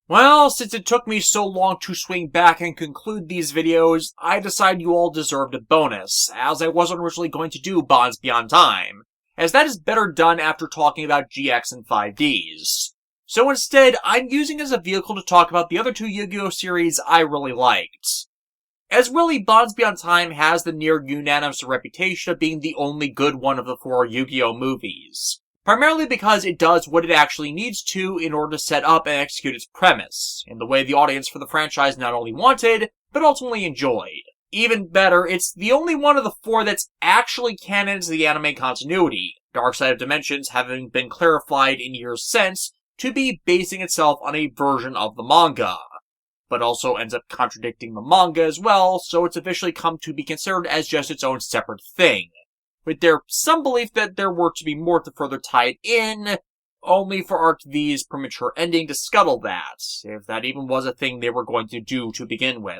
Well, since it took me so long to swing back and conclude these videos, I decided you all deserved a bonus, as I wasn't originally going to do Bonds Beyond Time, as that is better done after talking about GX and 5Ds. So instead, I'm using it as a vehicle to talk about the other two Yu-Gi-Oh! Series I really liked. As really, Bonds Beyond Time has the near-unanimous reputation of being the only good one of the four Yu-Gi-Oh! Movies. Primarily because it does what it actually needs to in order to set up and execute its premise, in the way the audience for the franchise not only wanted, but ultimately enjoyed. Even better, it's the only one of the four that's actually canon to the anime continuity, Dark Side of Dimensions having been clarified in years since to be basing itself on a version of the manga, but also ends up contradicting the manga as well, so it's officially come to be considered as just its own separate thing. With there some belief that there were to be more to further tie it in, only for Arc V's premature ending to scuttle that, if that even was a thing they were going to do to begin with.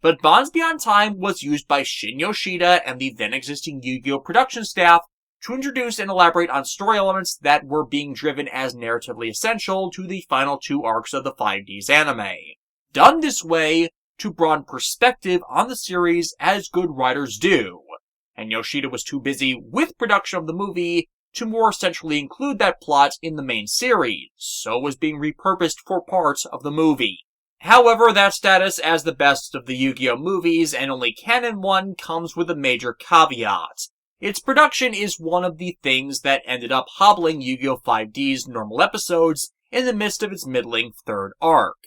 But Bonds Beyond Time was used by Shin Yoshida and the then existing Yu-Gi-Oh! Production staff to introduce and elaborate on story elements that were being driven as narratively essential to the final two arcs of the 5D's anime. Done this way, to broaden perspective on the series as good writers do. And Yoshida was too busy with production of the movie to more centrally include that plot in the main series, so it was being repurposed for parts of the movie. However, that status as the best of the Yu-Gi-Oh! Movies and only canon one comes with a major caveat. Its production is one of the things that ended up hobbling Yu-Gi-Oh! 5D's normal episodes in the midst of its middling third arc.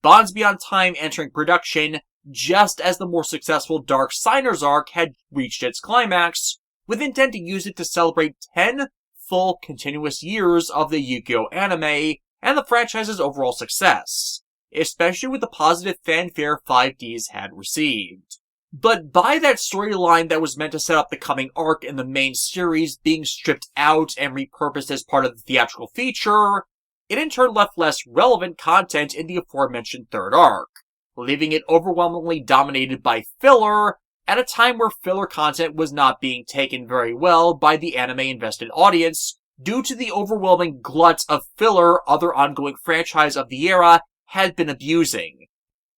Bonds Beyond Time entering production just as the more successful Dark Signers arc had reached its climax, with intent to use it to celebrate 10 full continuous years of the Yu-Gi-Oh! Anime and the franchise's overall success, especially with the positive fanfare 5Ds had received. But by that storyline that was meant to set up the coming arc in the main series being stripped out and repurposed as part of the theatrical feature, it in turn left less relevant content in the aforementioned third arc, leaving it overwhelmingly dominated by filler at a time where filler content was not being taken very well by the anime-invested audience due to the overwhelming glut of filler other ongoing franchise of the era had been abusing,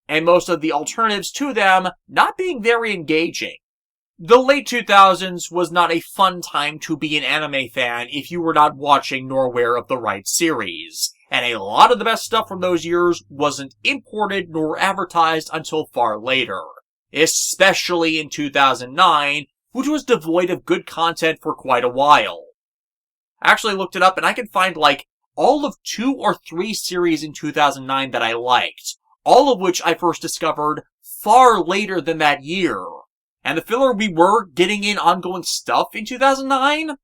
and most of the alternatives to them not being very engaging. The late 2000s was not a fun time to be an anime fan if you were not watching nor aware of the right series, and a lot of the best stuff from those years wasn't imported nor advertised until far later, especially in 2009, which was devoid of good content for quite a while. I actually looked it up and I could find all of 2 or 3 series in 2009 that I liked, all of which I first discovered far later than that year. And the filler we were getting in ongoing stuff in 2009?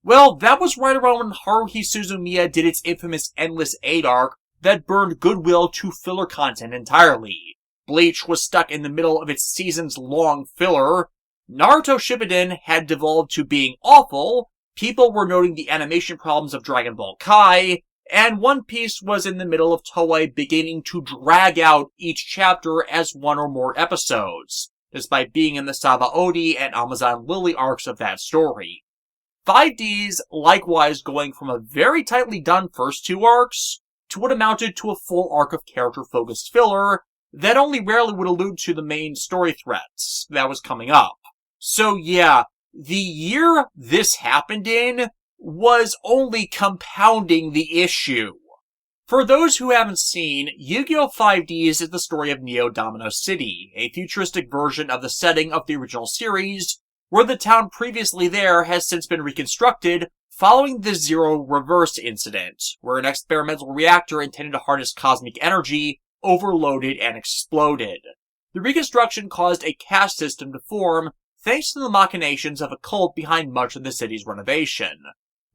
Well, that was right around when Haruhi Suzumiya did its infamous Endless 8 arc that burned goodwill to filler content entirely. Bleach was stuck in the middle of its seasons-long filler, Naruto Shippuden had devolved to being awful, people were noting the animation problems of Dragon Ball Kai, and One Piece was in the middle of Toei beginning to drag out each chapter as one or more episodes, despite being in the Sabaody and Amazon Lily arcs of that story. 5D's likewise going from a very tightly done first 2 arcs to what amounted to a full arc of character-focused filler that only rarely would allude to the main story threats that was coming up. So yeah, the year this happened in was only compounding the issue. For those who haven't seen, Yu-Gi-Oh! 5Ds is the story of Neo Domino City, a futuristic version of the setting of the original series, where the town previously there has since been reconstructed following the Zero Reverse incident, where an experimental reactor intended to harness cosmic energy overloaded and exploded. The reconstruction caused a caste system to form thanks to the machinations of a cult behind much of the city's renovation,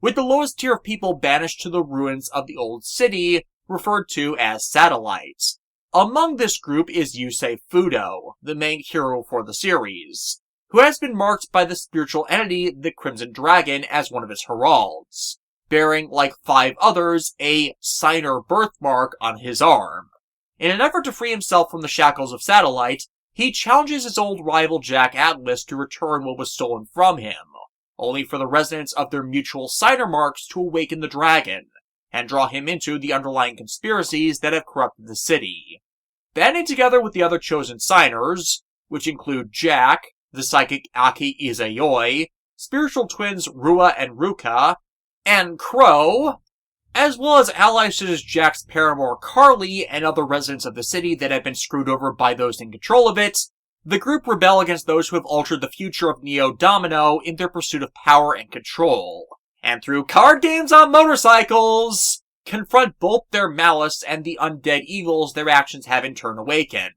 with the lowest tier of people banished to the ruins of the old city, referred to as satellites. Among this group is Yusei Fudo, the main hero for the series, who has been marked by the spiritual entity, the Crimson Dragon, as one of its heralds, bearing, like 5 others, a signer birthmark on his arm. In an effort to free himself from the shackles of Satellite, he challenges his old rival Jack Atlas to return what was stolen from him, only for the resonance of their mutual signer marks to awaken the dragon, and draw him into the underlying conspiracies that have corrupted the city. Banding together with the other chosen signers, which include Jack, the psychic Aki Izayoi, spiritual twins Rua and Ruka, and Crow, as well as allies such as Jack's paramour Carly and other residents of the city that have been screwed over by those in control of it, the group rebel against those who have altered the future of Neo Domino in their pursuit of power and control. And through card games on motorcycles, confront both their malice and the undead evils their actions have in turn awakened.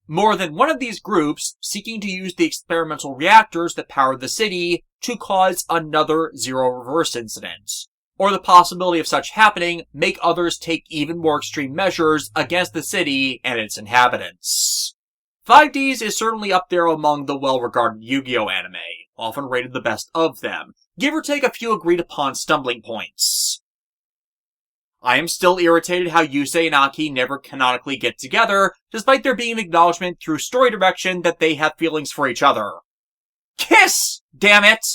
More than one of these groups seeking to use the experimental reactors that power the city to cause another Zero Reverse incident. Or the possibility of such happening make others take even more extreme measures against the city and its inhabitants. 5D's is certainly up there among the well-regarded Yu-Gi-Oh anime, often rated the best of them, give or take a few agreed-upon stumbling points. I am still irritated how Yusei and Aki never canonically get together, despite there being an acknowledgement through story direction that they have feelings for each other. Kiss! Damn it!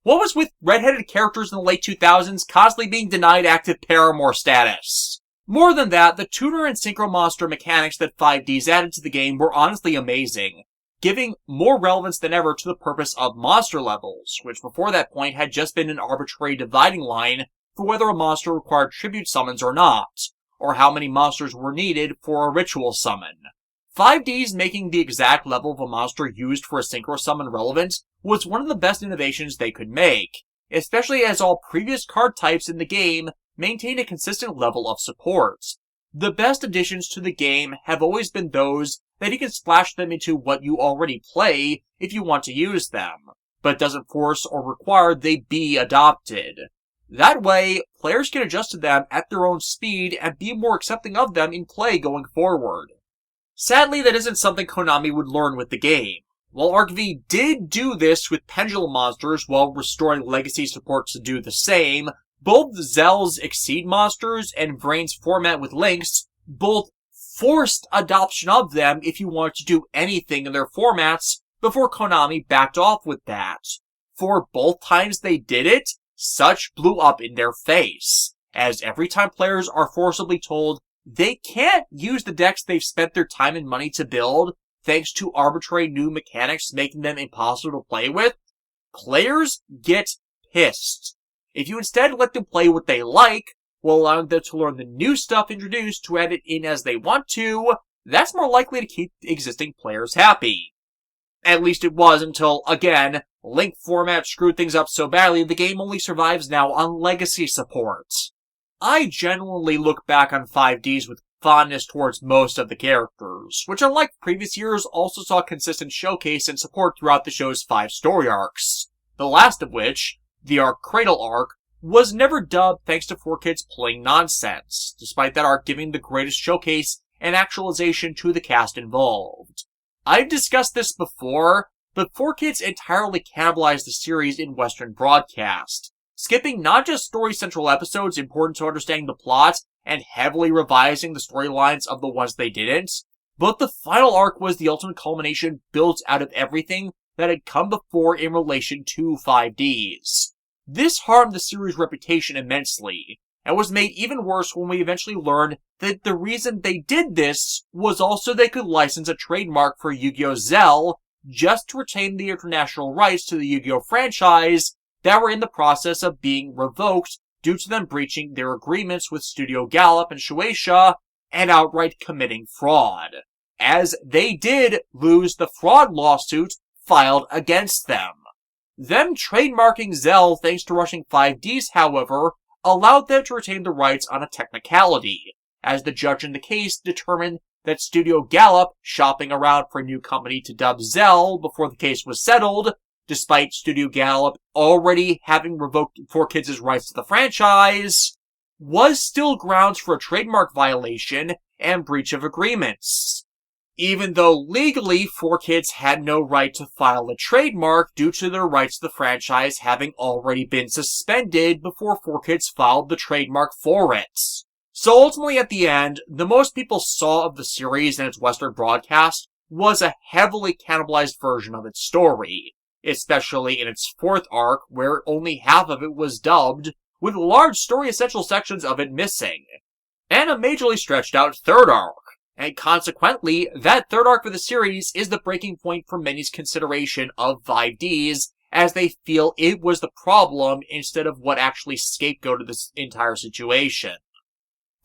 What was with redheaded characters in the late 2000s constantly being denied active paramour status? More than that, the tutor and synchro monster mechanics that 5D's added to the game were honestly amazing, giving more relevance than ever to the purpose of monster levels, which before that point had just been an arbitrary dividing line for whether a monster required tribute summons or not, or how many monsters were needed for a ritual summon. 5D's making the exact level of a monster used for a synchro summon relevant was one of the best innovations they could make, especially as all previous card types in the game maintain a consistent level of support. The best additions to the game have always been those that you can splash them into what you already play if you want to use them, but doesn't force or require they be adopted. That way, players can adjust to them at their own speed and be more accepting of them in play going forward. Sadly, that isn't something Konami would learn with the game. While Arc V did do this with Pendulum monsters while restoring legacy support to do the same, both Zell's Exceed monsters and Vrain's format with links both forced adoption of them if you wanted to do anything in their formats before Konami backed off with that. For both times they did it, such blew up in their face, as every time players are forcibly told they can't use the decks they've spent their time and money to build, thanks to arbitrary new mechanics making them impossible to play with, players get pissed. If you instead let them play what they like, while allowing them to learn the new stuff introduced to add it in as they want to, that's more likely to keep existing players happy. At least it was until, again, Link format screwed things up so badly the game only survives now on legacy support. I genuinely look back on 5D's with fondness towards most of the characters, which unlike previous years also saw consistent showcase and support throughout the show's 5 story arcs, the last of which, the arc Cradle arc, was never dubbed thanks to 4Kids pulling nonsense, despite that arc giving the greatest showcase and actualization to the cast involved. I've discussed this before, but 4Kids entirely cannibalized the series in Western broadcast, skipping not just story-central episodes important to understanding the plot and heavily revising the storylines of the ones they didn't, but the final arc was the ultimate culmination built out of everything that had come before in relation to 5D's. This harmed the series' reputation immensely, and was made even worse when we eventually learned that the reason they did this was also they could license a trademark for Yu-Gi-Oh! Zell just to retain the international rights to the Yu-Gi-Oh! Franchise that were in the process of being revoked due to them breaching their agreements with Studio Gallop and Shueisha and outright committing fraud, as they did lose the fraud lawsuit filed against them. Them trademarking Zell thanks to rushing 5D's, however, allowed them to retain the rights on a technicality, as the judge in the case determined that Studio Gallop, shopping around for a new company to dub Zell before the case was settled, despite Studio Gallop already having revoked 4Kids' rights to the franchise, was still grounds for a trademark violation and breach of agreements. Even though legally 4Kids had no right to file a trademark due to their rights to the franchise having already been suspended before 4Kids filed the trademark for it. So ultimately at the end, the most people saw of the series and its Western broadcast was a heavily cannibalized version of its story, especially in its 4th arc where only half of it was dubbed, with large story essential sections of it missing, and a majorly stretched out third arc. And consequently, that third arc for the series is the breaking point for many's consideration of 5D's, as they feel it was the problem instead of what actually scapegoated this entire situation.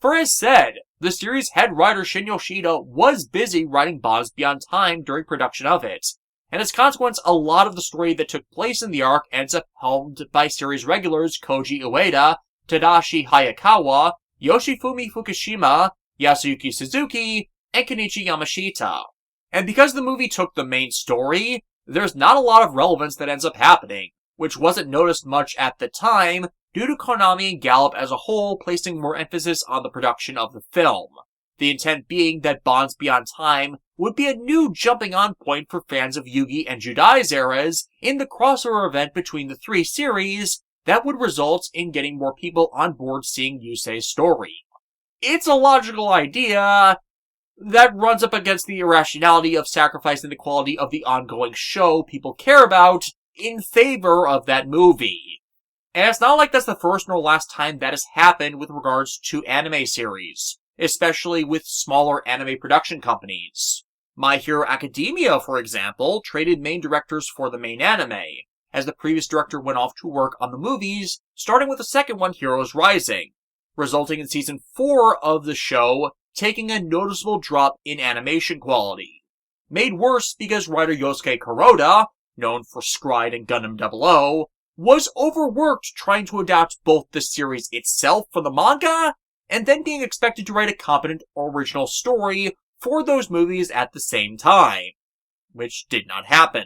For as said, the series head writer Shin Yoshida was busy writing Bonds Beyond Time during production of it, and as a consequence, a lot of the story that took place in the arc ends up helmed by series regulars Koji Ueda, Tadashi Hayakawa, Yoshifumi Fukushima, Yasuyuki Suzuki, and Kenichi Yamashita. And because the movie took the main story, there's not a lot of relevance that ends up happening, which wasn't noticed much at the time due to Konami and Gallup as a whole placing more emphasis on the production of the film. The intent being that Bonds Beyond Time would be a new jumping-on point for fans of Yugi and Judai's eras in the crossover event between the three series that would result in getting more people on board seeing Yusei's story. It's a logical idea that runs up against the irrationality of sacrificing the quality of the ongoing show people care about in favor of that movie. And it's not like that's the first nor last time that has happened with regards to anime series, especially with smaller anime production companies. My Hero Academia, for example, traded main directors for the main anime, as the previous director went off to work on the movies, starting with the second one, Heroes Rising, resulting in season 4 of the show taking a noticeable drop in animation quality. Made worse because writer Yosuke Kuroda, known for Scried and Gundam 00, was overworked trying to adapt both the series itself from the manga, and then being expected to write a competent original story for those movies at the same time, which did not happen.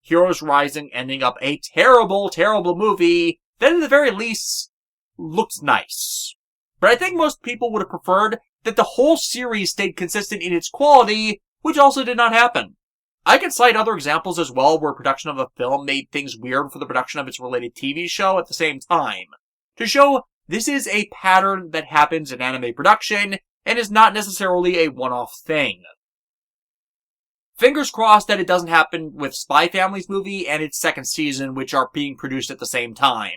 Heroes Rising ending up a terrible, terrible movie that at the very least looked nice. But I think most people would have preferred that the whole series stayed consistent in its quality, which also did not happen. I can cite other examples as well where production of a film made things weird for the production of its related TV show at the same time, to show this is a pattern that happens in anime production and is not necessarily a one-off thing. Fingers crossed that it doesn't happen with Spy Family's movie and its second season, which are being produced at the same time.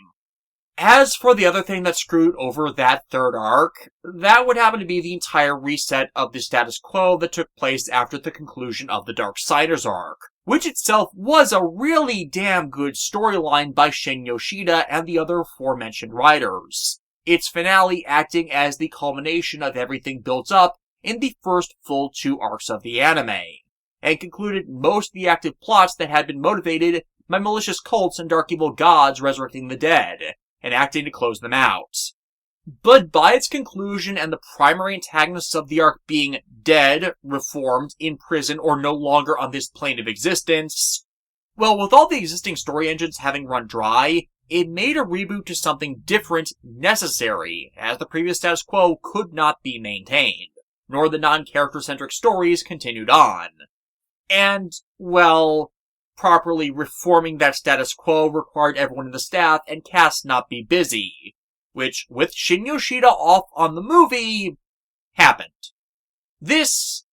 As for the other thing that screwed over that third arc, that would happen to be the entire reset of the status quo that took place after the conclusion of the Darksiders arc, which itself was a really damn good storyline by Shin Yoshida and the other aforementioned writers. Its finale acting as the culmination of everything built up in the first full 2 arcs of the anime, and concluded most of the active plots that had been motivated by malicious cults and dark evil gods resurrecting the dead, and acting to close them out. But by its conclusion and the primary antagonists of the arc being dead, reformed, in prison, or no longer on this plane of existence, well, with all the existing story engines having run dry, it made a reboot to something different necessary, as the previous status quo could not be maintained, nor the non-character-centric stories continued on. And, well, properly reforming that status quo required everyone in the staff and cast not be busy, which, with Shin Yoshida off on the movie, happened. This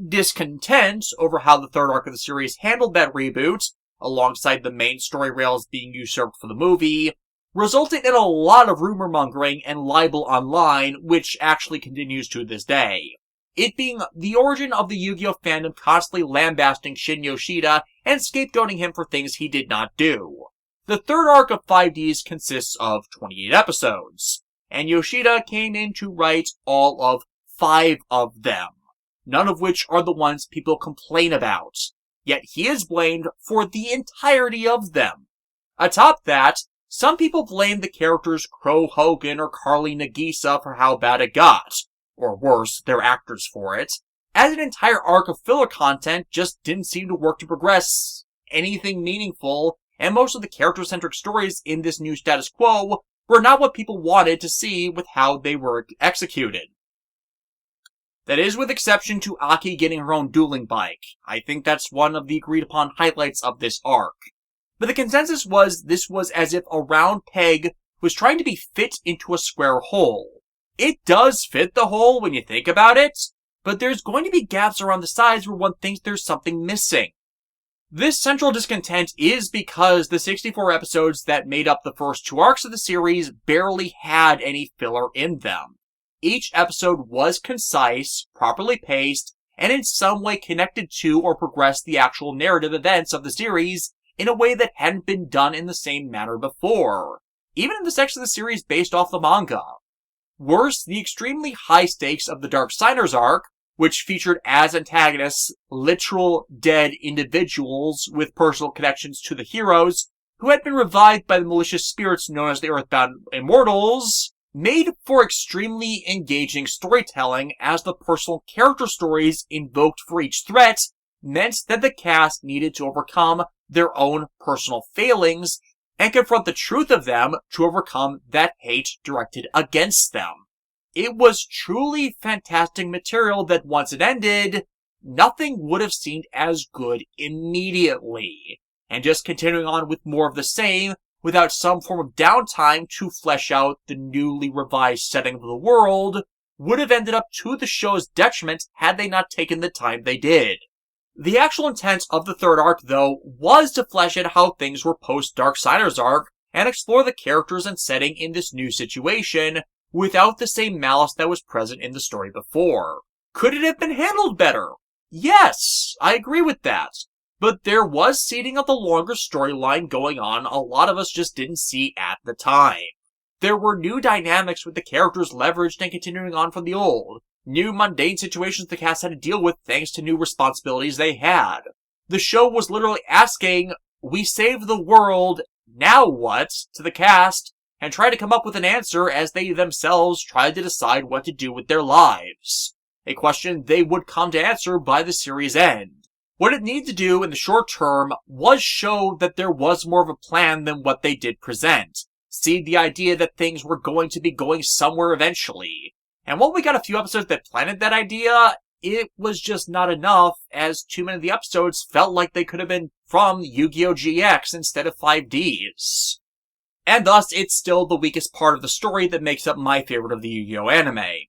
discontent over how the third arc of the series handled that reboot, alongside the main story rails being usurped for the movie, resulted in a lot of rumor-mongering and libel online, which actually continues to this day. It being the origin of the Yu-Gi-Oh! Fandom constantly lambasting Shin Yoshida and scapegoating him for things he did not do. The third arc of 5D's consists of 28 episodes, and Yoshida came in to write all of 5 of them, none of which are the ones people complain about, yet he is blamed for the entirety of them. Atop that, some people blame the characters Crow Hogan or Carly Nagisa for how bad it got, or worse, their actors for it, as an entire arc of filler content just didn't seem to work to progress anything meaningful, and most of the character-centric stories in this new status quo were not what people wanted to see with how they were executed. That is with exception to Aki getting her own dueling bike. I think that's one of the agreed-upon highlights of this arc. But the consensus was this was as if a round peg was trying to be fit into a square hole. It does fit the hole when you think about it, but there's going to be gaps around the sides where one thinks there's something missing. This central discontent is because the 64 episodes that made up the first 2 arcs of the series barely had any filler in them. Each episode was concise, properly paced, and in some way connected to or progressed the actual narrative events of the series in a way that hadn't been done in the same manner before, even in the section of the series based off the manga. Worse, the extremely high stakes of the Dark Signers arc, which featured as antagonists literal dead individuals with personal connections to the heroes, who had been revived by the malicious spirits known as the Earthbound Immortals, made for extremely engaging storytelling, as the personal character stories invoked for each threat meant that the cast needed to overcome their own personal failings and confront the truth of them to overcome that hate directed against them. It was truly fantastic material that once it ended, nothing would have seemed as good immediately. And just continuing on with more of the same, without some form of downtime to flesh out the newly revised setting of the world, would have ended up to the show's detriment had they not taken the time they did. The actual intent of the 3rd arc, though, was to flesh out how things were post-Dark Signers arc, and explore the characters and setting in this new situation, without the same malice that was present in the story before. Could it have been handled better? Yes, I agree with that. But there was seeding of the longer storyline going on a lot of us just didn't see at the time. There were new dynamics with the characters leveraged and continuing on from the old. New mundane situations the cast had to deal with thanks to new responsibilities they had. The show was literally asking, "We saved the world, now what?" to the cast, and tried to come up with an answer as they themselves tried to decide what to do with their lives. A question they would come to answer by the series' end. What it needed to do in the short term was show that there was more of a plan than what they did present. Seed the idea that things were going to be going somewhere eventually. And while we got a few episodes that planted that idea, it was just not enough, as too many of the episodes felt like they could have been from Yu-Gi-Oh! GX instead of 5D's. And thus, it's still the weakest part of the story that makes up my favorite of the Yu-Gi-Oh! Anime.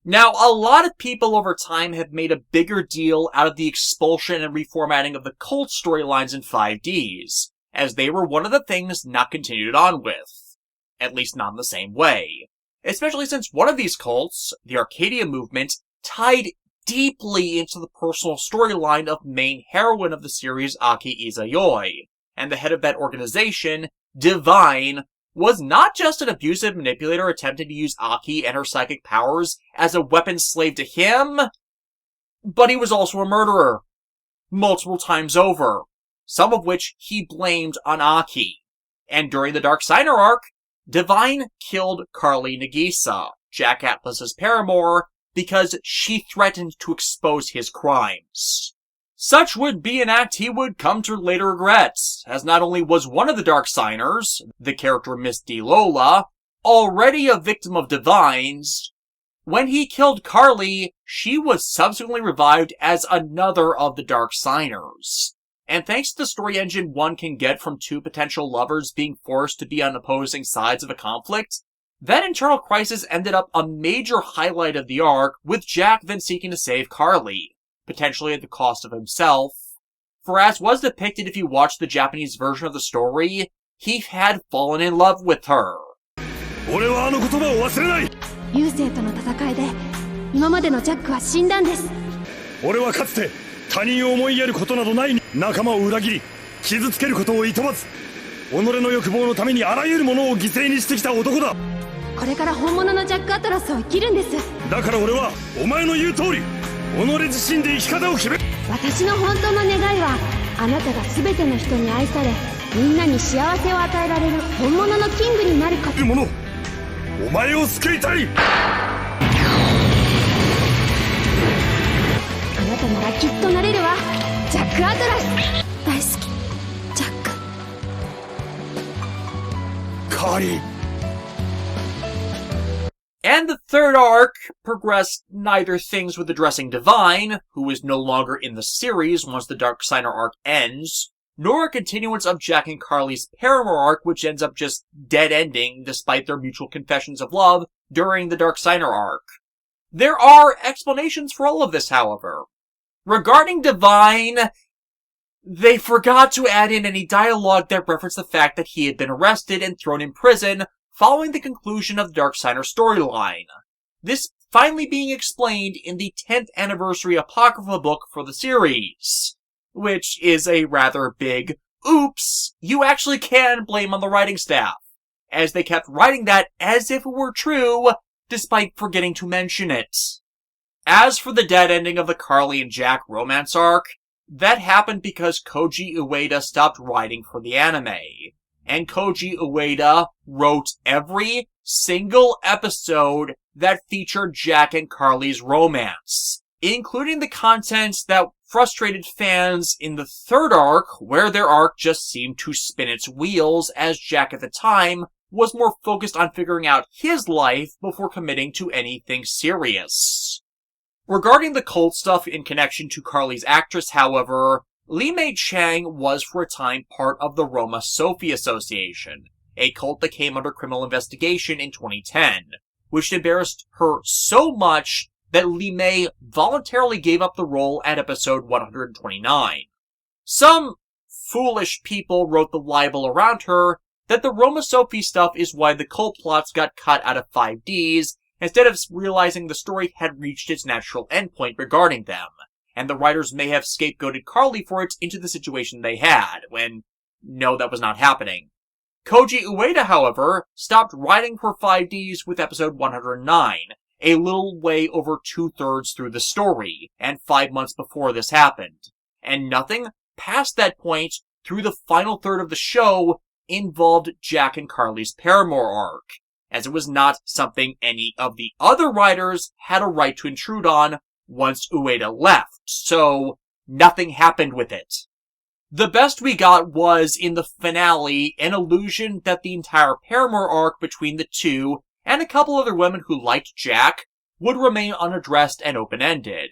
Now, a lot of people over time have made a bigger deal out of the expulsion and reformatting of the cult storylines in 5D's, as they were one of the things not continued on with. At least not in the same way. Especially since one of these cults, the Arcadia movement, tied deeply into the personal storyline of main heroine of the series, Aki Izayoi, and the head of that organization, Divine, was not just an abusive manipulator attempting to use Aki and her psychic powers as a weapon slave to him, but he was also a murderer. Multiple times over. Some of which he blamed on Aki. And during the Dark Signer arc, Divine killed Carly Nagisa, Jack Atlas's paramour, because she threatened to expose his crimes. Such would be an act he would come to later regret, as not only was one of the Dark Signers, the character Miss D. Lola, already a victim of Divine's, when he killed Carly, she was subsequently revived as another of the Dark Signers. And thanks to the story engine one can get from two potential lovers being forced to be on opposing sides of a conflict, that internal crisis ended up a major highlight of the arc, with Jack then seeking to save Carly, potentially at the cost of himself. For as was depicted if you watched the Japanese version of the story, he had fallen in love with her. 俺はあの言葉を忘れない。優勢との戦いで今までのジャックは死んだんです。俺はかつて他人を思いやることなどない仲間を裏切り傷つけることをいとまず己の欲望のためにあらゆるものを犠牲にしてきた男だ。これから本物のジャック・アトラスを生きるんです。だから俺はお前の言う通り己自身で生き方を決める。私の本当の願いはあなたが全ての人に愛されみんなに幸せを与えられる本物のキングになること。ものお前を救いたい。あなたならきっとなれるわ。ジャック・アトラス大好き。ジャック。カーリー。And the third arc progressed neither things with addressing Divine, who is no longer in the series once the Dark Signer arc ends, nor a continuance of Jack and Carly's paramour arc, which ends up just dead-ending despite their mutual confessions of love during the Dark Signer arc. There are explanations for all of this, however. Regarding Divine, They forgot to add in any dialogue that referenced the fact that he had been arrested and thrown in prison following the conclusion of the Darksigner storyline. This finally being explained in the 10th anniversary Apocrypha book for the series, which is a rather big oops you actually can blame on the writing staff, as they kept writing that as if it were true, despite forgetting to mention it. As for the dead ending of the Carly and Jack romance arc, that happened because Koji Ueda stopped writing for the anime, and Koji Ueda wrote every single episode that featured Jack and Carly's romance, including the content that frustrated fans in the third arc, where their arc just seemed to spin its wheels as Jack at the time was more focused on figuring out his life before committing to anything serious. Regarding the cult stuff in connection to Carly's actress, however, Li Mei Chang was for a time part of the Roma Sophie Association, a cult that came under criminal investigation in 2010, which embarrassed her so much that Li Mei voluntarily gave up the role at episode 129. Some foolish people wrote the libel around her that the Roma Sophie stuff is why the cult plots got cut out of 5D's, instead of realizing the story had reached its natural endpoint regarding them, and the writers may have scapegoated Carly for it into the situation they had, when, no, that was not happening. Koji Ueda, however, stopped writing for 5D's with episode 109, a little way over 2/3 through the story, and 5 months before this happened, and nothing past that point through the final third of the show involved Jack and Carly's Paramore arc, as it was not something any of the other writers had a right to intrude on once Ueda left, so nothing happened with it. The best we got was, in the finale, an allusion that the entire Paramore arc between the two and a couple other women who liked Jack would remain unaddressed and open-ended.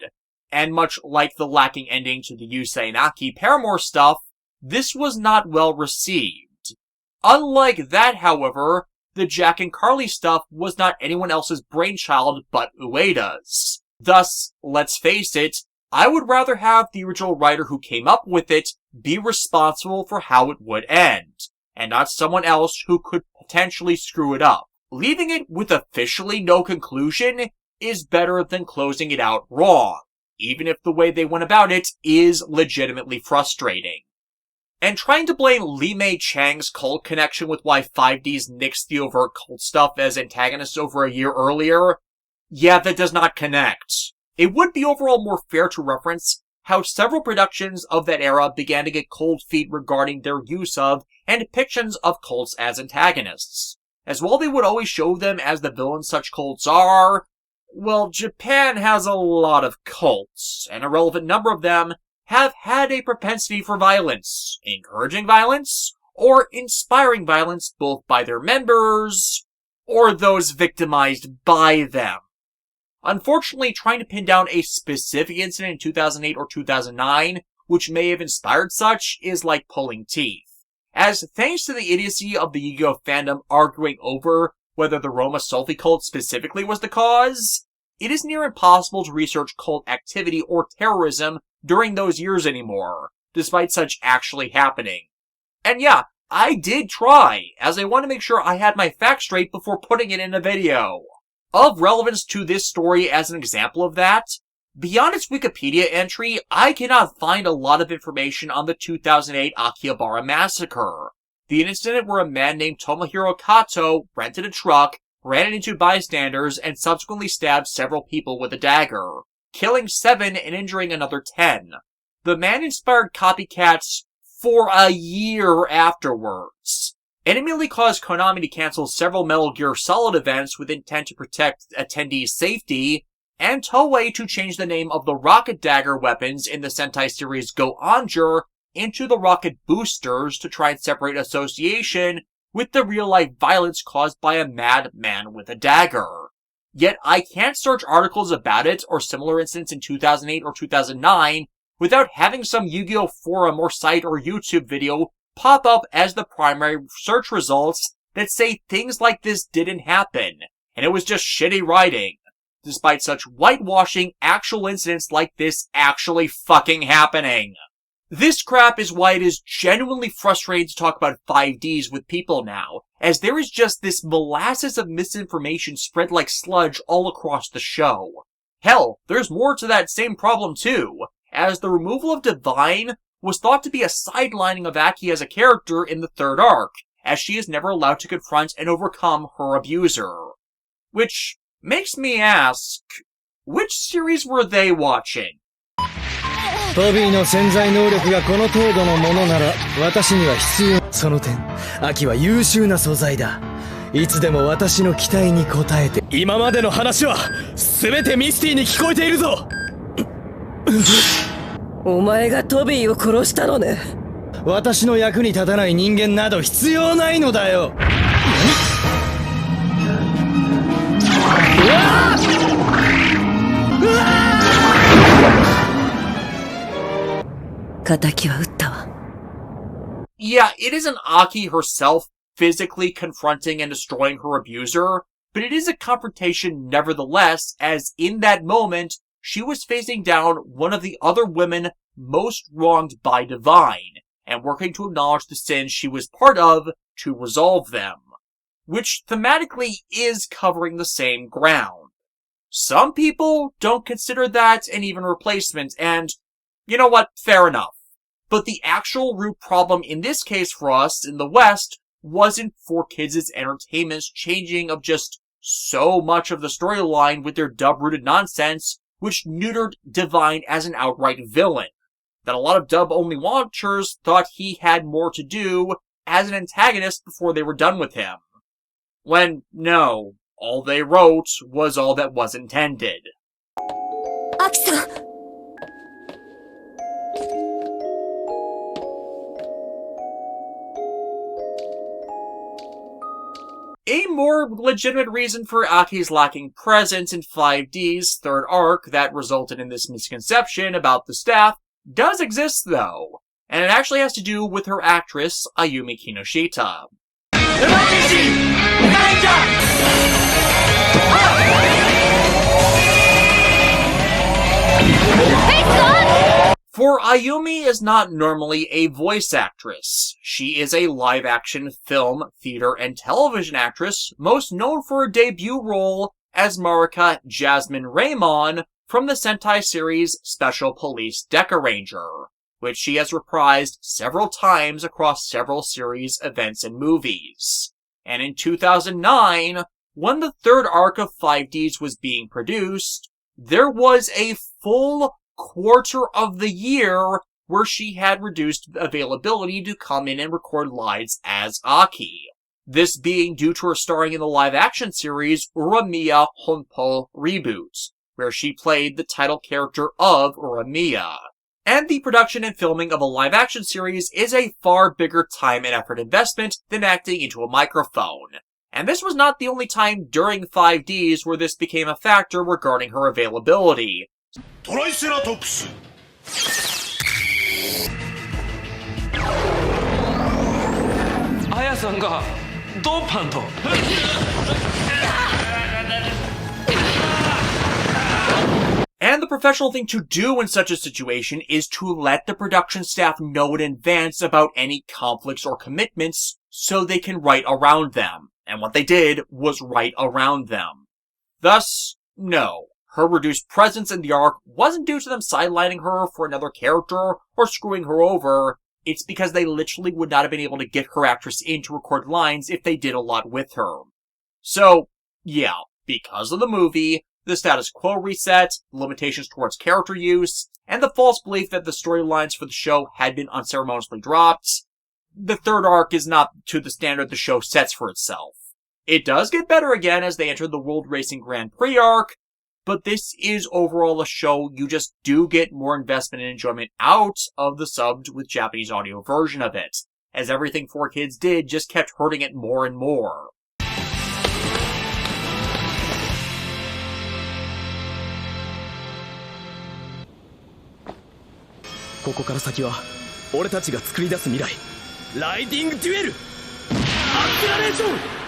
And much like the lacking ending to the Yusei and Aki Paramore stuff, this was not well received. Unlike that, however, the Jack and Carly stuff was not anyone else's brainchild but Ueda's. Thus, let's face it, I would rather have the original writer who came up with it be responsible for how it would end, and not someone else who could potentially screw it up. Leaving it with officially no conclusion is better than closing it out wrong, even if the way they went about it is legitimately frustrating. And trying to blame Li Mei Chang's cult connection with why 5D's nixed the overt cult stuff as antagonists over a year earlier, yeah, that does not connect. It would be overall more fair to reference how several productions of that era began to get cold feet regarding their use of and depictions of cults as antagonists. As while they would always show them as the villains such cults are, well, Japan has a lot of cults, and a relevant number of them have had a propensity for violence, encouraging violence, or inspiring violence both by their members, or those victimized by them. Unfortunately, trying to pin down a specific incident in 2008 or 2009, which may have inspired such, is like pulling teeth. As thanks to the idiocy of the Yugioh fandom arguing over whether the Roma Sophie cult specifically was the cause, it is near impossible to research cult activity or terrorism during those years anymore, despite such actually happening. And yeah, I did try, as I want to make sure I had my facts straight before putting it in a video. Of relevance to this story as an example of that, beyond its Wikipedia entry, I cannot find a lot of information on the 2008 Akihabara massacre, the incident where a man named Tomohiro Kato rented a truck, ran into bystanders, and subsequently stabbed several people with a dagger, killing 7 and injuring another 10. The man inspired copycats for a year afterwards. It immediately caused Konami to cancel several Metal Gear Solid events with intent to protect attendees' safety, and Toei to change the name of the rocket dagger weapons in the Sentai series Go Onjur into the rocket boosters to try and separate association with the real-life violence caused by a madman with a dagger. Yet I can't search articles about it or similar incidents in 2008 or 2009 without having some Yu-Gi-Oh! Forum or site or YouTube video pop up as the primary search results that say things like this didn't happen, and it was just shitty writing, despite such whitewashing actual incidents like this actually fucking happening. This crap is why it is genuinely frustrating to talk about 5Ds with people now, as there is just this molasses of misinformation spread like sludge all across the show. Hell, there's more to that same problem too, as the removal of Divine was thought to be a sidelining of Aki as a character in the third arc, as she is never allowed to confront and overcome her abuser. Which makes me ask, which series were they watching? トビーの潜在能力がこの程度のものなら私には必要。その点、アキは優秀な素材だ。いつでも私の期待に応えて。今までの話は全てミスティに聞こえているぞ。お前がトビーを殺したのね。私の役に立たない人間など必要ないのだよ。Yeah, it isn't Aki herself physically confronting and destroying her abuser, but it is a confrontation nevertheless, as in that moment, she was facing down one of the other women most wronged by Divine, and working to acknowledge the sins she was part of to resolve them, which thematically is covering the same ground. Some people don't consider that an even replacement, and you know what? Fair enough. But the actual root problem in this case for us in the West wasn't 4Kids' Entertainment's changing of just so much of the storyline with their dub-rooted nonsense, which neutered Divine as an outright villain, that a lot of dub-only watchers thought he had more to do as an antagonist before they were done with him. When, no, all they wrote was all that was intended. Aki-san! A more legitimate reason for Aki's lacking presence in 5D's third arc that resulted in this misconception about the staff does exist, though, and it actually has to do with her actress, Ayumi Kinoshita. For Ayumi is not normally a voice actress. She is a live-action film, theater, and television actress, most known for her debut role as Marika Jasmine Raymon from the Sentai series Special Police Dekaranger, which she has reprised several times across several series, events, and movies. And in 2009, when the third arc of 5D's was being produced, there was a full quarter of the year where she had reduced availability to come in and record lines as Aki. This being due to her starring in the live-action series Uramiya Honpo Reboot, where she played the title character of Uramiya. And the production and filming of a live-action series is a far bigger time and effort investment than acting into a microphone. And this was not the only time during 5D's where this became a factor regarding her availability. トライセラトプスあやさんがドーパンと And the professional thing to do in such a situation is to let the production staff know in advance about any conflicts or commitments so they can write around them. And what they did was write around them. Thus, no. Her reduced presence in the arc wasn't due to them sidelining her for another character or screwing her over. It's because they literally would not have been able to get her actress in to record lines if they did a lot with her. So, yeah, because of the movie, the status quo reset, limitations towards character use, and the false belief that the storylines for the show had been unceremoniously dropped, the third arc is not to the standard the show sets for itself. It does get better again as they enter the World Racing Grand Prix arc, but this is overall a show you just do get more investment and enjoyment out of the subbed with Japanese audio version of it, as everything 4Kids did just kept hurting it more and more. ここから先は俺たちが作り出す未来ライディングデュエルアクセラレーション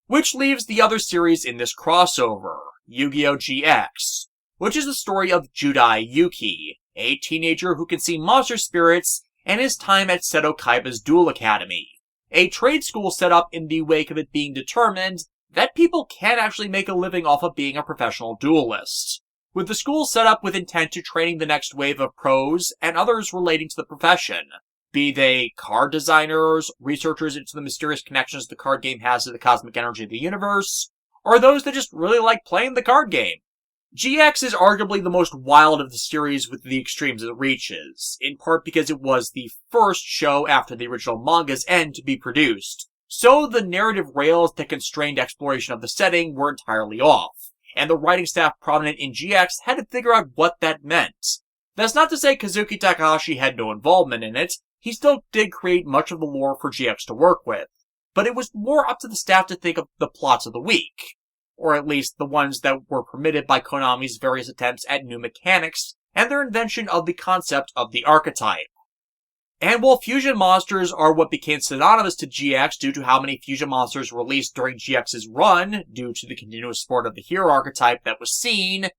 Which leaves the other series in this crossover, Yugioh GX, which is the story of Judai Yuki, a teenager who can see monster spirits, and his time at Seto Kaiba's Duel Academy, a trade school set up in the wake of it being determined that people can actually make a living off of being a professional duelist, with the school set up with intent to training the next wave of pros and others relating to the profession, be they card designers, researchers into the mysterious connections the card game has to the cosmic energy of the universe, or those that just really like playing the card game. GX is arguably the most wild of the series with the extremes it reaches, in part because it was the first show after the original manga's end to be produced, so the narrative rails that constrained exploration of the setting were entirely off, and the writing staff prominent in GX had to figure out what that meant. That's not to say Kazuki Takahashi had no involvement in it. He still did create much of the lore for GX to work with, but it was more up to the staff to think of the plots of the week, or at least the ones that were permitted by Konami's various attempts at new mechanics and their invention of the concept of the archetype. And while fusion monsters are what became synonymous to GX due to how many fusion monsters released during GX's run, due to the continuous support of the hero archetype that was seen,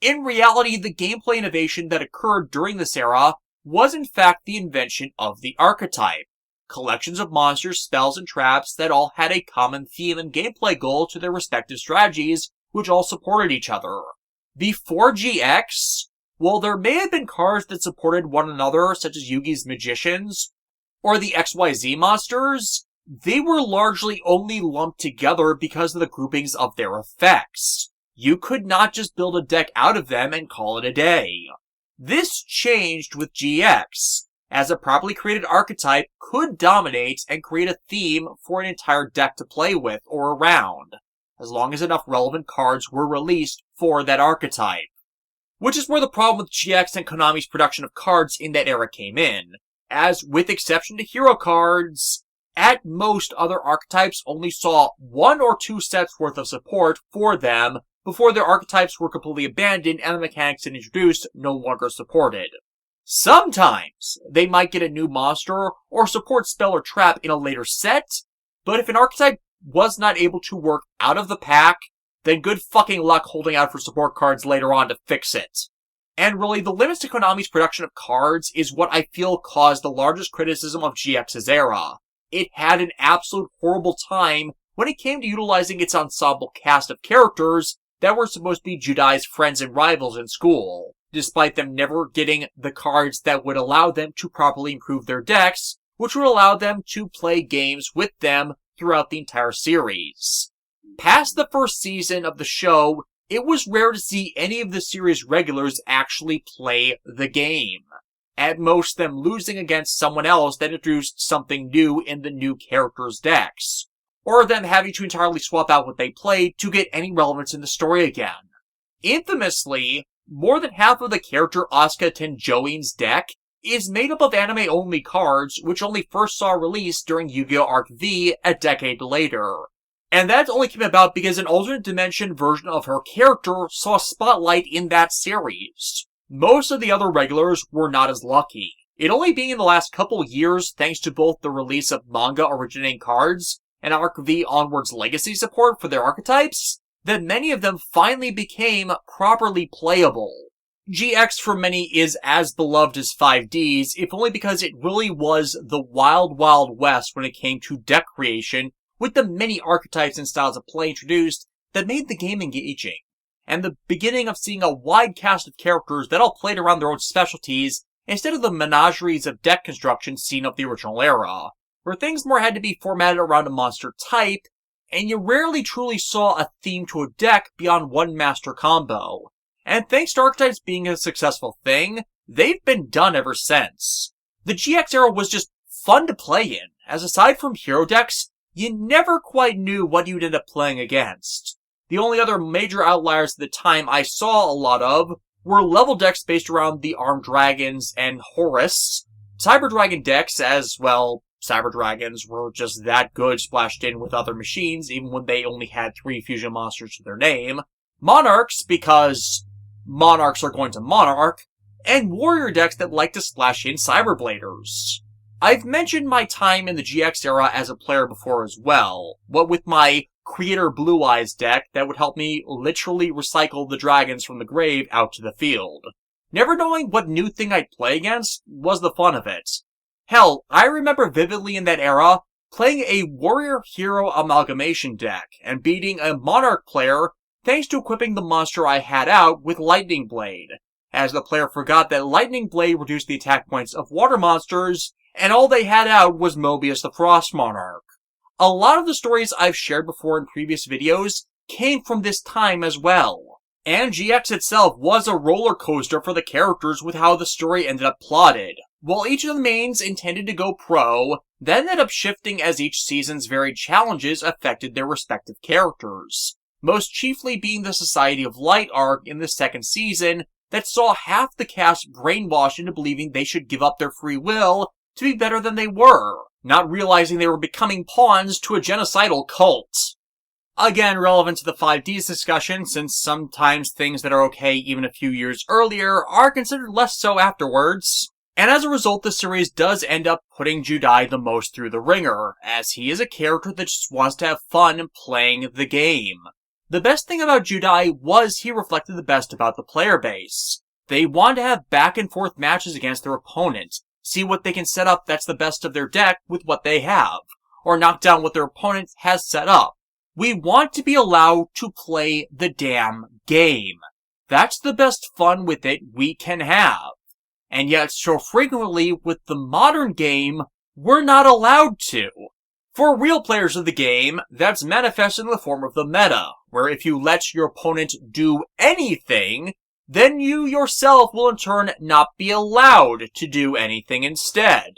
in reality the gameplay innovation that occurred during this era was in fact the invention of the archetype. Collections of monsters, spells, and traps that all had a common theme and gameplay goal to their respective strategies, which all supported each other. Before GX, while there may have been cards that supported one another, such as Yugi's Magicians, or the XYZ monsters, they were largely only lumped together because of the groupings of their effects. You could not just build a deck out of them and call it a day. This changed with GX, as a properly created archetype could dominate and create a theme for an entire deck to play with or around, as long as enough relevant cards were released for that archetype. Which is where the problem with GX and Konami's production of cards in that era came in, as with exception to hero cards, at most other archetypes only saw 1 or 2 sets worth of support for them before their archetypes were completely abandoned and the mechanics it introduced no longer supported. Sometimes they might get a new monster or support spell or trap in a later set, but if an archetype was not able to work out of the pack, then good fucking luck holding out for support cards later on to fix it. And really, the limits to Konami's production of cards is what I feel caused the largest criticism of GX's era. It had an absolute horrible time when it came to utilizing its ensemble cast of characters that were supposed to be Judai's friends and rivals in school, despite them never getting the cards that would allow them to properly improve their decks, which would allow them to play games with them throughout the entire series. Past the first season of the show, it was rare to see any of the series regulars actually play the game. At most, them losing against someone else that introduced something new in the new characters' decks, or them having to entirely swap out what they played to get any relevance in the story again. Infamously, more than half of the character Asuka Tenjoin's deck is made up of anime-only cards, which only first saw release during Yu-Gi-Oh! Arc V a decade later. And that only came about because an alternate dimension version of her character saw spotlight in that series. Most of the other regulars were not as lucky. It only being in the last couple years, thanks to both the release of manga originating cards and Arc V onwards legacy support for their archetypes, that many of them finally became properly playable. GX for many is as beloved as 5D's, if only because it really was the wild, wild west when it came to deck creation, with the many archetypes and styles of play introduced that made the game engaging, and the beginning of seeing a wide cast of characters that all played around their own specialties, instead of the menageries of deck construction seen of the original era, where things more had to be formatted around a monster type, and you rarely truly saw a theme to a deck beyond one master combo. And thanks to archetypes being a successful thing, they've been done ever since. The GX era was just fun to play in, as aside from hero decks, you never quite knew what you'd end up playing against. The only other major outliers at the time I saw a lot of were level decks based around the Armed Dragons and Horus, Cyber Dragon decks as, well, Cyber Dragons were just that good splashed in with other machines even when they only had 3 fusion monsters to their name, Monarchs because Monarchs are going to Monarch, and Warrior decks that like to splash in Cyberbladers. I've mentioned my time in the GX era as a player before as well, what with my Creator Blue Eyes deck that would help me literally recycle the dragons from the grave out to the field. Never knowing what new thing I'd play against was the fun of it. Hell, I remember vividly in that era playing a warrior-hero amalgamation deck and beating a monarch player thanks to equipping the monster I had out with Lightning Blade, as the player forgot that Lightning Blade reduced the attack points of water monsters, and all they had out was Mobius the Frost Monarch. A lot of the stories I've shared before in previous videos came from this time as well. And GX itself was a roller coaster for the characters with how the story ended up plotted. While each of the mains intended to go pro, then ended up shifting as each season's varied challenges affected their respective characters. Most chiefly being the Society of Light arc in the second season that saw half the cast brainwashed into believing they should give up their free will to be better than they were, not realizing they were becoming pawns to a genocidal cult. Again, relevant to the 5D's discussion, since sometimes things that are okay even a few years earlier are considered less so afterwards. And as a result, the series does end up putting Judai the most through the ringer, as he is a character that just wants to have fun playing the game. The best thing about Judai was he reflected the best about the player base. They want to have back and forth matches against their opponent, see what they can set up that's the best of their deck with what they have, or knock down what their opponent has set up. We want to be allowed to play the damn game. That's the best fun with it we can have. And yet, so frequently with the modern game, we're not allowed to. For real players of the game, that's manifested in the form of the meta, where if you let your opponent do anything, then you yourself will in turn not be allowed to do anything instead.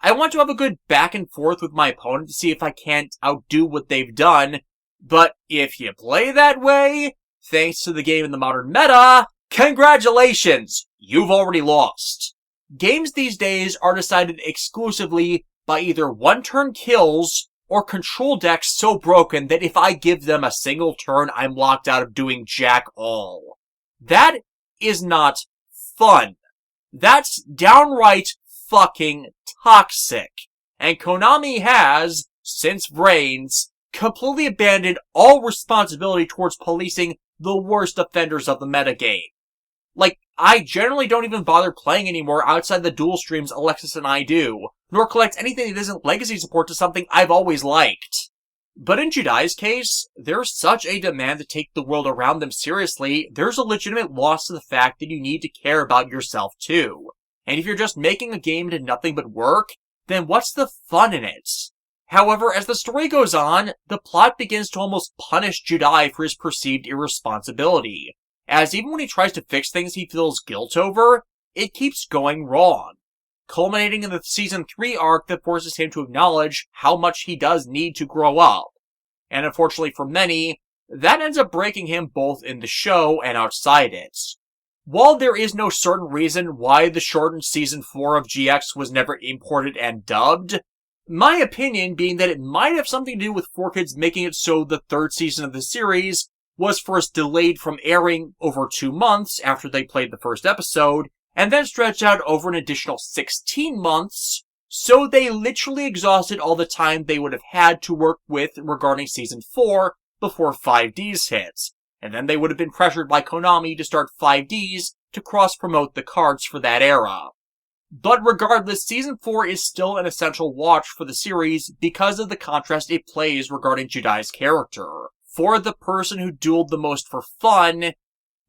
I want to have a good back and forth with my opponent to see if I can't outdo what they've done, but if you play that way, thanks to the game in the modern meta, congratulations! You've already lost. Games these days are decided exclusively by either one-turn kills or control decks so broken that if I give them a single turn, I'm locked out of doing jack all. That is not fun. That's downright fucking toxic. And Konami has, since Brains, completely abandoned all responsibility towards policing the worst offenders of the metagame. Like, I generally don't even bother playing anymore outside the duel streams Alexis and I do, nor collect anything that isn't legacy support to something I've always liked. But in Judai's case, there's such a demand to take the world around them seriously, there's a legitimate loss to the fact that you need to care about yourself too. And if you're just making a game into nothing but work, then what's the fun in it? However, as the story goes on, the plot begins to almost punish Judai for his perceived irresponsibility, as even when he tries to fix things he feels guilt over, it keeps going wrong, culminating in the Season 3 arc that forces him to acknowledge how much he does need to grow up. And unfortunately for many, that ends up breaking him both in the show and outside it. While there is no certain reason why the shortened Season 4 of GX was never imported and dubbed, my opinion being that it might have something to do with 4Kids making it so the third season of the series was first delayed from airing over 2 months after they played the first episode, and then stretched out over an additional 16 months, so they literally exhausted all the time they would have had to work with regarding Season 4 before 5D's hits, and then they would have been pressured by Konami to start 5D's to cross-promote the cards for that era. But regardless, Season 4 is still an essential watch for the series because of the contrast it plays regarding Judai's character. For the person who dueled the most for fun,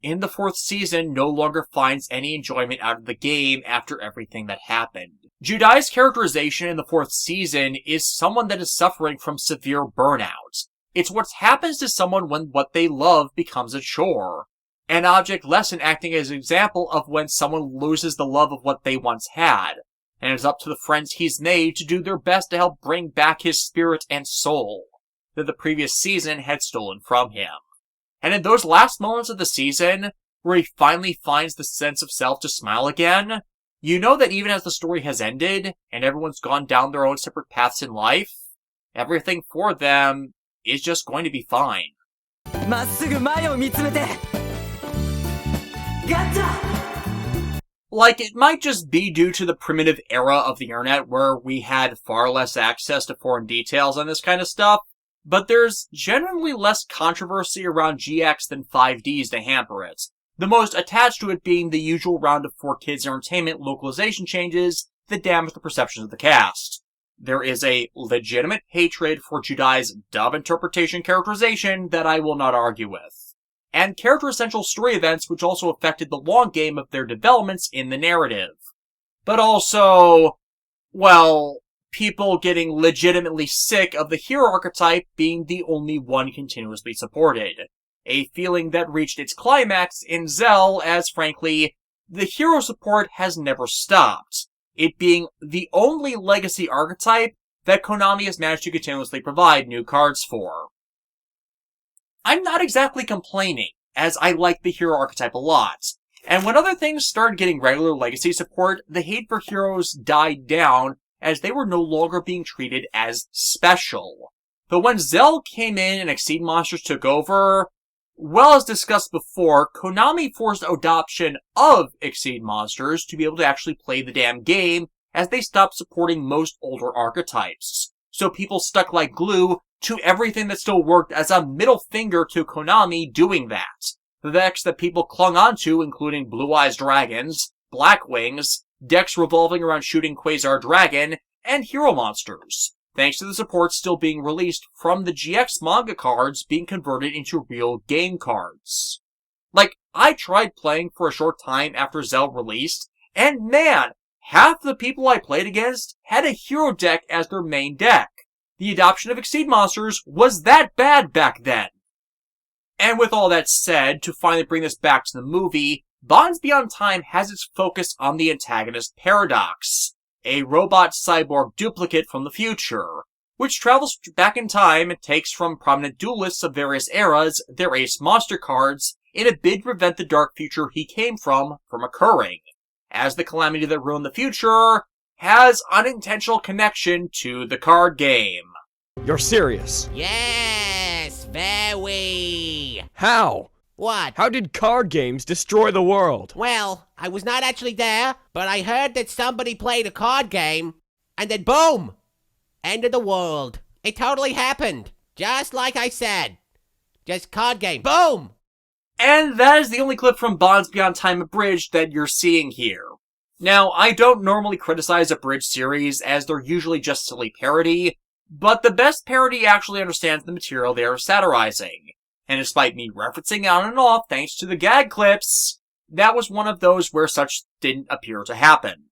in the 4th season no longer finds any enjoyment out of the game after everything that happened. Judai's characterization in the 4th season is someone that is suffering from severe burnout. It's what happens to someone when what they love becomes a chore. An object lesson acting as an example of when someone loses the love of what they once had, and it's up to the friends he's made to do their best to help bring back his spirit and soul that the previous season had stolen from him. And in those last moments of the season, where he finally finds the sense of self to smile again, you know that even as the story has ended, and everyone's gone down their own separate paths in life, everything for them is just going to be fine. Like, it might just be due to the primitive era of the internet where we had far less access to foreign details on this kind of stuff, but there's generally less controversy around GX than 5D's to hamper it, the most attached to it being the usual round of 4Kids Entertainment localization changes that damage the perceptions of the cast. There is a legitimate hatred for Judai's dub interpretation characterization that I will not argue with, and character-essential story events which also affected the long game of their developments in the narrative. But also, well, people getting legitimately sick of the hero archetype being the only one continuously supported. A feeling that reached its climax in Zell as, frankly, the hero support has never stopped, it being the only legacy archetype that Konami has managed to continuously provide new cards for. I'm not exactly complaining, as I like the hero archetype a lot, and when other things started getting regular legacy support, the hate for heroes died down as they were no longer being treated as special. But when Zell came in and Exceed Monsters took over, well, as discussed before, Konami forced adoption of Exceed Monsters to be able to actually play the damn game, as they stopped supporting most older archetypes. So people stuck like glue to everything that still worked as a middle finger to Konami doing that. The decks that people clung onto, including Blue Eyes Dragons, Black Wings, decks revolving around shooting Quasar Dragon, and Hero Monsters, thanks to the support still being released from the GX manga cards being converted into real game cards. Like, I tried playing for a short time after Zell released, and man, half the people I played against had a hero deck as their main deck. The adoption of Exceed Monsters was that bad back then. And with all that said, to finally bring this back to the movie, Bonds Beyond Time has its focus on the antagonist Paradox, a robot cyborg duplicate from the future, which travels back in time and takes from prominent duelists of various eras their ace monster cards in a bid to prevent the dark future he came from occurring, as the calamity that ruined the future has unintentional connection to the card game. You're serious? Yes, very. How? What? How did card games destroy the world? Well, I was not actually there, but I heard that somebody played a card game, and then boom! End of the world. It totally happened. Just like I said. Just card game. Boom! And that is the only clip from Bonds Beyond Time Abridged that you're seeing here. Now, I don't normally criticize Abridged series, as they're usually just silly parody, but the best parody actually understands the material they are satirizing. And despite me referencing on and off thanks to the gag clips, that was one of those where such didn't appear to happen.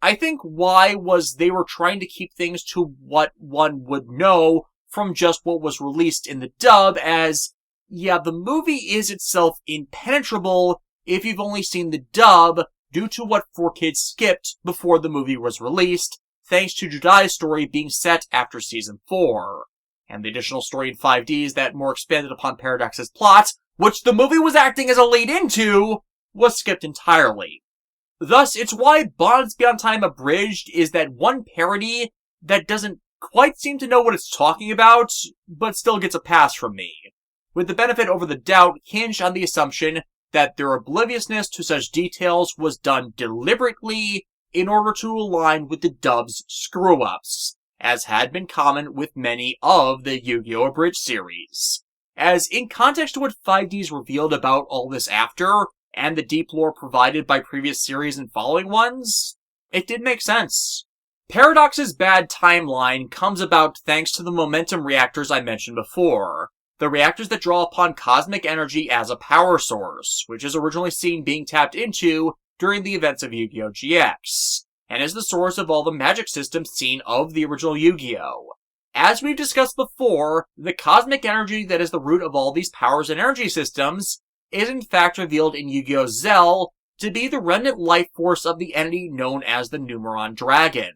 I think why was they were trying to keep things to what one would know from just what was released in the dub, as, yeah, the movie is itself impenetrable if you've only seen the dub due to what 4Kids skipped before the movie was released, thanks to Judai's story being set after Season 4. And the additional story in 5D's that more expanded upon Paradox's plot, which the movie was acting as a lead into, was skipped entirely. Thus, it's why Bonds Beyond Time Abridged is that one parody that doesn't quite seem to know what it's talking about, but still gets a pass from me, with the benefit over the doubt hinged on the assumption that their obliviousness to such details was done deliberately in order to align with the dub's screw-ups, as had been common with many of the Yu-Gi-Oh! Abridged series. As in context to what 5D's revealed about all this after, and the deep lore provided by previous series and following ones, it did make sense. Paradox's bad timeline comes about thanks to the momentum reactors I mentioned before, the reactors that draw upon cosmic energy as a power source, which is originally seen being tapped into during the events of Yu-Gi-Oh! GX, and is the source of all the magic systems seen of the original Yu-Gi-Oh! As we've discussed before, the cosmic energy that is the root of all these powers and energy systems is in fact revealed in Yu-Gi-Oh! Zell to be the remnant life force of the entity known as the Numeron Dragon,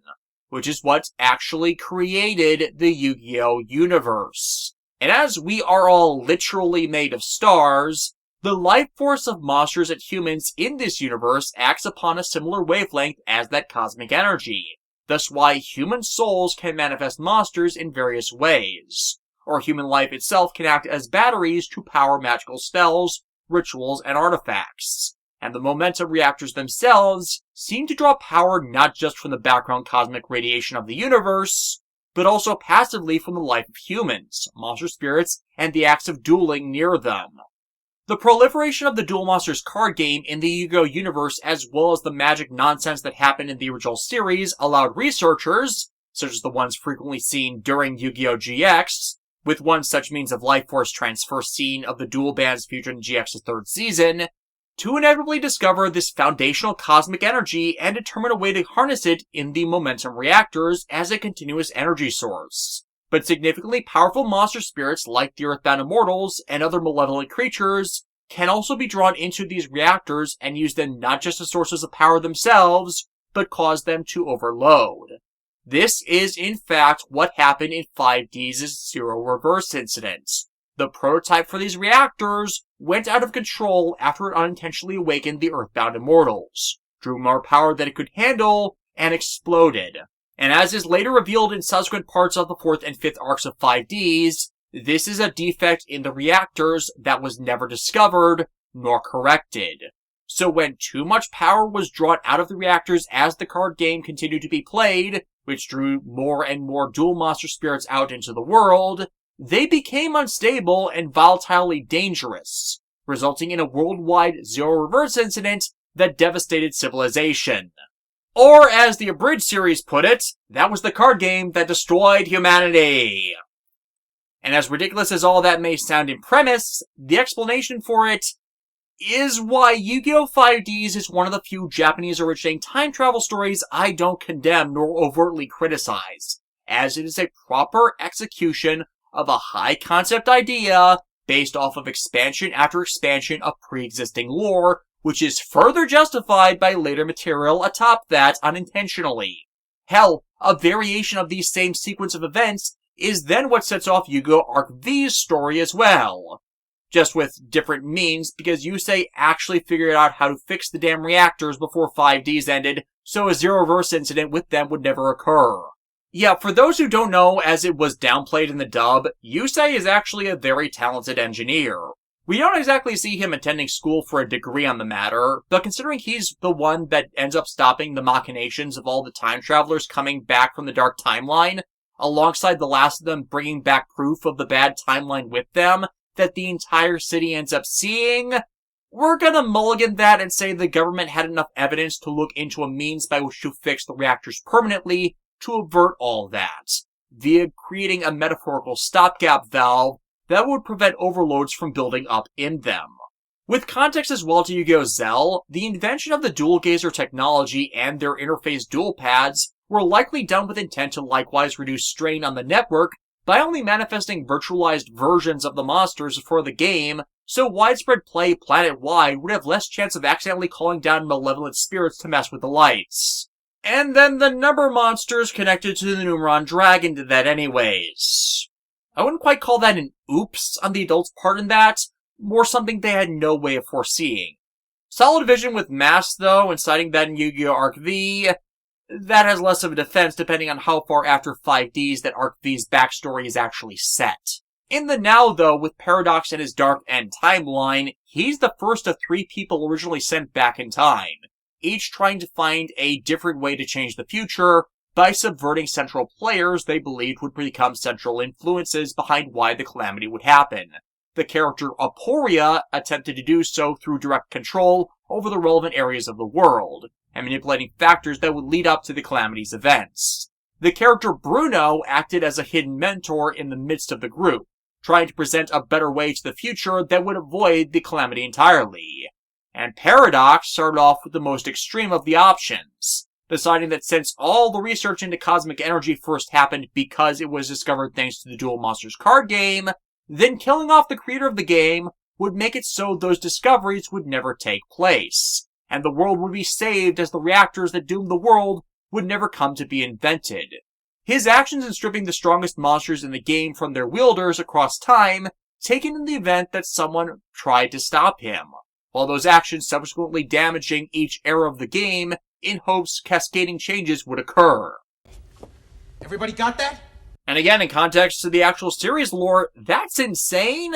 which is what actually created the Yu-Gi-Oh! Universe. And as we are all literally made of stars, the life force of monsters and humans in this universe acts upon a similar wavelength as that cosmic energy. Thus why human souls can manifest monsters in various ways, or human life itself can act as batteries to power magical spells, rituals, and artifacts. And the momentum reactors themselves seem to draw power not just from the background cosmic radiation of the universe, but also passively from the life of humans, monster spirits, and the acts of dueling near them. The proliferation of the Duel Monsters card game in the Yugioh universe, as well as the magic nonsense that happened in the original series, allowed researchers, such as the ones frequently seen during Yu-Gi-Oh! GX, with one such means of life force transfer scene of the dual bands featured in GX's third season, to inevitably discover this foundational cosmic energy and determine a way to harness it in the momentum reactors as a continuous energy source. But significantly powerful monster spirits like the Earthbound Immortals and other malevolent creatures can also be drawn into these reactors and use them not just as sources of power themselves, but cause them to overload. This is, in fact, what happened in 5D's Zero Reverse incident. The prototype for these reactors went out of control after it unintentionally awakened the Earthbound Immortals, drew more power than it could handle, and exploded. And as is later revealed in subsequent parts of the 4th and 5th arcs of 5D's, this is a defect in the reactors that was never discovered, nor corrected. So when too much power was drawn out of the reactors as the card game continued to be played, which drew more and more dual monster spirits out into the world, they became unstable and volatilely dangerous, resulting in a worldwide Zero Reverse incident that devastated civilization. Or, as the Abridged series put it, that was the card game that destroyed humanity. And as ridiculous as all that may sound in premise, the explanation for it is why Yu-Gi-Oh! 5D's is one of the few Japanese-originating time travel stories I don't condemn nor overtly criticize, as it is a proper execution of a high-concept idea based off of expansion after expansion of pre-existing lore, which is further justified by later material atop that unintentionally. Hell, a variation of these same sequence of events is then what sets off Yu-Gi-Oh! Arc V's story as well. Just with different means, because Yusei actually figured out how to fix the damn reactors before 5D's ended, so a Zero Reverse incident with them would never occur. Yeah, for those who don't know, as it was downplayed in the dub, Yusei is actually a very talented engineer. We don't exactly see him attending school for a degree on the matter, but considering he's the one that ends up stopping the machinations of all the time travelers coming back from the Dark Timeline, alongside the last of them bringing back proof of the bad timeline with them, that the entire city ends up seeing, we're gonna mulligan that and say the government had enough evidence to look into a means by which to fix the reactors permanently to avert all that, via creating a metaphorical stopgap valve that would prevent overloads from building up in them. With context as well to Yu-Gi-Oh! Zell, the invention of the dual gazer technology and their interface dual pads were likely done with intent to likewise reduce strain on the network by only manifesting virtualized versions of the monsters for the game, so widespread play planet-wide would have less chance of accidentally calling down malevolent spirits to mess with the lights. And then the number monsters connected to the Numeron Dragon did that anyways. I wouldn't quite call that an oops on the adults' part in that, more something they had no way of foreseeing. Solid vision with Mass, though, and citing that in Yu-Gi-Oh! Arc V, that has less of a defense depending on how far after 5D's that Arc V's backstory is actually set. In the now, though, with Paradox and his Dark End timeline, he's the first of 3 people originally sent back in time, each trying to find a different way to change the future by subverting central players they believed would become central influences behind why the calamity would happen. The character Aporia attempted to do so through direct control over the relevant areas of the world, and manipulating factors that would lead up to the calamity's events. The character Bruno acted as a hidden mentor in the midst of the group, trying to present a better way to the future that would avoid the calamity entirely. And Paradox started off with the most extreme of the options, deciding that since all the research into cosmic energy first happened because it was discovered thanks to the Duel Monsters card game, then killing off the creator of the game would make it so those discoveries would never take place, and the world would be saved as the reactors that doomed the world would never come to be invented. His actions in stripping the strongest monsters in the game from their wielders across time taken in the event that someone tried to stop him, while those actions subsequently damaging each era of the game in hopes cascading changes would occur. Everybody got that? And again, in context to the actual series lore, that's insane,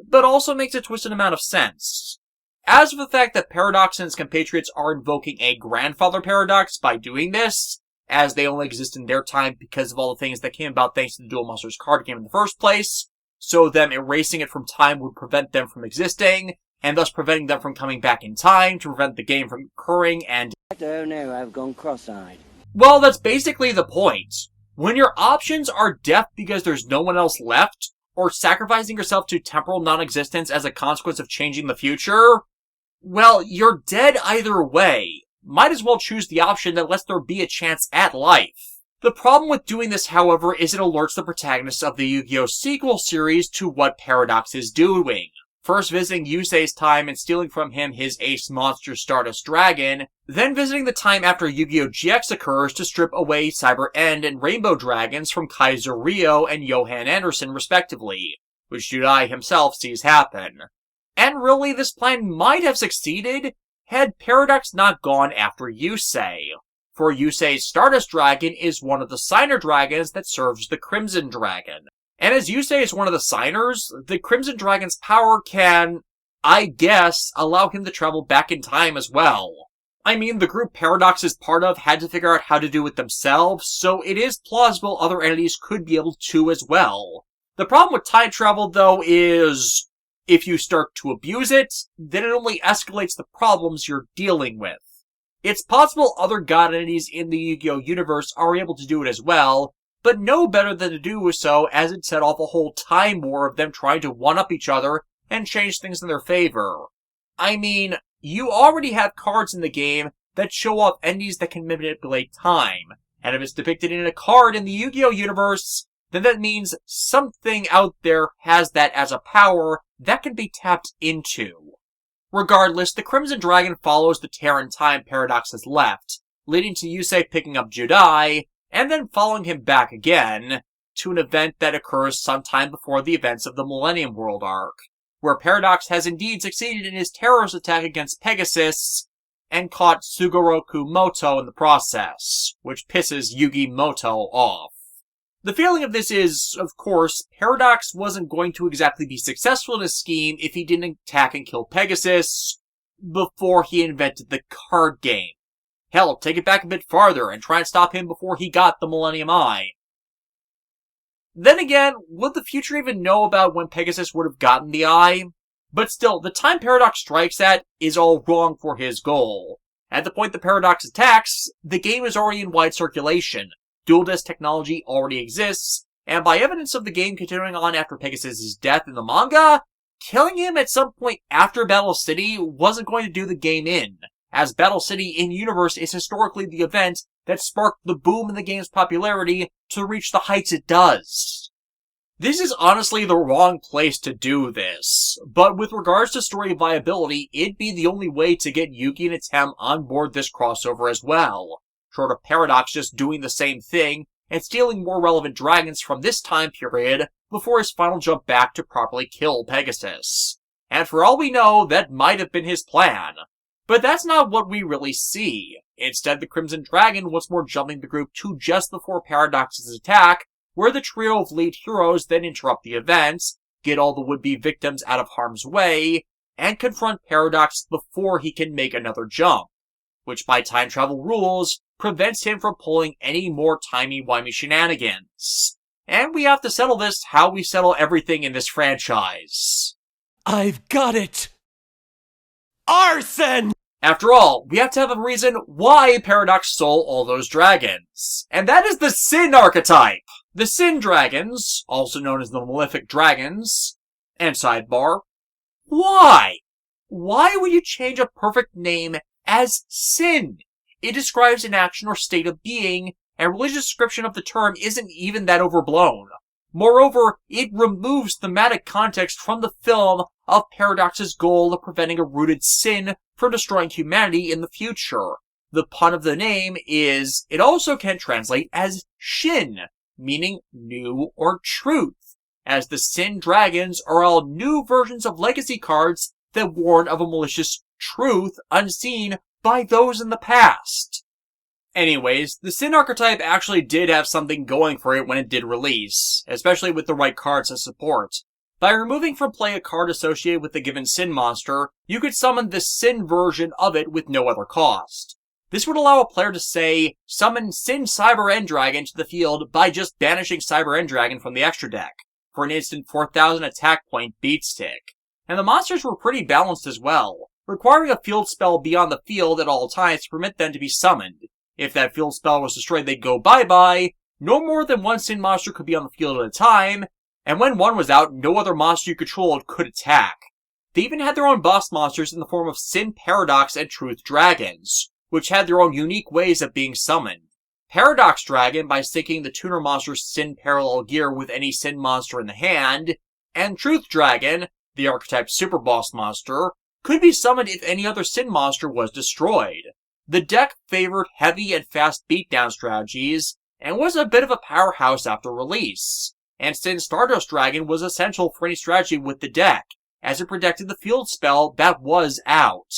but also makes a twisted amount of sense. As for the fact that Paradox and his compatriots are invoking a grandfather paradox by doing this, as they only exist in their time because of all the things that came about thanks to the Duel Monsters card game in the first place, so them erasing it from time would prevent them from existing, and thus preventing them from coming back in time to prevent the game from occurring and... Oh no, I've gone cross-eyed. Well, that's basically the point. When your options are death because there's no one else left, or sacrificing yourself to temporal non-existence as a consequence of changing the future, well, you're dead either way. Might as well choose the option that lets there be a chance at life. The problem with doing this, however, is it alerts the protagonists of the Yugioh sequel series to what Paradox is doing. First visiting Yusei's time and stealing from him his ace monster Stardust Dragon, then visiting the time after Yu-Gi-Oh! GX occurs to strip away Cyber End and Rainbow Dragons from Kaiser Ryo and Johan Anderson respectively, which Judai himself sees happen. And really, this plan might have succeeded had Paradox not gone after Yusei. For Yusei's Stardust Dragon is one of the signer dragons that serves the Crimson Dragon. And as Yusei is one of the signers, the Crimson Dragon's power can, I guess, allow him to travel back in time as well. I mean, the group Paradox is part of had to figure out how to do it themselves, so it is plausible other entities could be able to as well. The problem with time travel, though, is if you start to abuse it, then it only escalates the problems you're dealing with. It's possible other god entities in the Yu-Gi-Oh! Universe are able to do it as well, but no better than to do so as it set off a whole time war of them trying to one-up each other and change things in their favor. I mean, you already have cards in the game that show off entities that can manipulate time, and if it's depicted in a card in the Yu-Gi-Oh! Universe, then that means something out there has that as a power that can be tapped into. Regardless, the Crimson Dragon follows the tear in time Paradox has left, leading to Yusei picking up Judai, and then following him back again, to an event that occurs sometime before the events of the Millennium World arc, where Paradox has indeed succeeded in his terrorist attack against Pegasus, and caught Sugoroku Moto in the process, which pisses Yugi Moto off. The feeling of this is, of course, Paradox wasn't going to exactly be successful in his scheme if he didn't attack and kill Pegasus before he invented the card game. Hell, take it back a bit farther and try and stop him before he got the Millennium Eye. Then again, would the future even know about when Pegasus would have gotten the eye? But still, the time Paradox strikes at is all wrong for his goal. At the point the Paradox attacks, the game is already in wide circulation. Dual Disc technology already exists, and by evidence of the game continuing on after Pegasus' death in the manga, killing him at some point after Battle City wasn't going to do the game in, as Battle City in-universe is historically the event that sparked the boom in the game's popularity to reach the heights it does. This is honestly the wrong place to do this, but with regards to story viability, it'd be the only way to get Yugi and Atem on board this crossover as well. Short of Paradox just doing the same thing and stealing more relevant dragons from this time period before his final jump back to properly kill Pegasus. And for all we know, that might have been his plan. But that's not what we really see. Instead, the Crimson Dragon once more jumping the group to just before Paradox's attack, where the trio of lead heroes then interrupt the events, get all the would-be victims out of harm's way, and confront Paradox before he can make another jump, which by time travel rules prevents him from pulling any more timey-wimey shenanigans. And we have to settle this how we settle everything in this franchise. I've got it! Arson! After all, we have to have a reason why Paradox stole all those dragons. And that is the Sin archetype! The Sin dragons, also known as the Malefic dragons, and sidebar, why? Why would you change a perfect name as Sin? It describes an action or state of being, and religious description of the term isn't even that overblown. Moreover, it removes thematic context from the film of Paradox's goal of preventing a rooted sin from destroying humanity in the future. The pun of the name is, it also can translate as Shin, meaning new or truth, as the Sin dragons are all new versions of legacy cards that warn of a malicious truth unseen by those in the past. Anyways, the Sin archetype actually did have something going for it when it did release, especially with the right cards as support. By removing from play a card associated with the given Sin monster, you could summon the Sin version of it with no other cost. This would allow a player to say, summon Sin Cyber End Dragon to the field by just banishing Cyber End Dragon from the extra deck, for an instant 4000 attack point beat stick. and the monsters were pretty balanced as well, requiring a field spell be on the field at all times to permit them to be summoned. If that field spell was destroyed, they'd go bye-bye. No more than one Sin monster could be on the field at a time, and when one was out, no other monster you controlled could attack. They even had their own boss monsters in the form of Sin Paradox and Truth Dragons, which had their own unique ways of being summoned. Paradox Dragon by syncing the tuner monster's Sin parallel gear with any Sin monster in the hand, and Truth Dragon, the archetype super boss monster, could be summoned if any other Sin monster was destroyed. The deck favored heavy and fast beatdown strategies, and was a bit of a powerhouse after release. And Sin Stardust Dragon was essential for any strategy with the deck, as it protected the field spell that was out.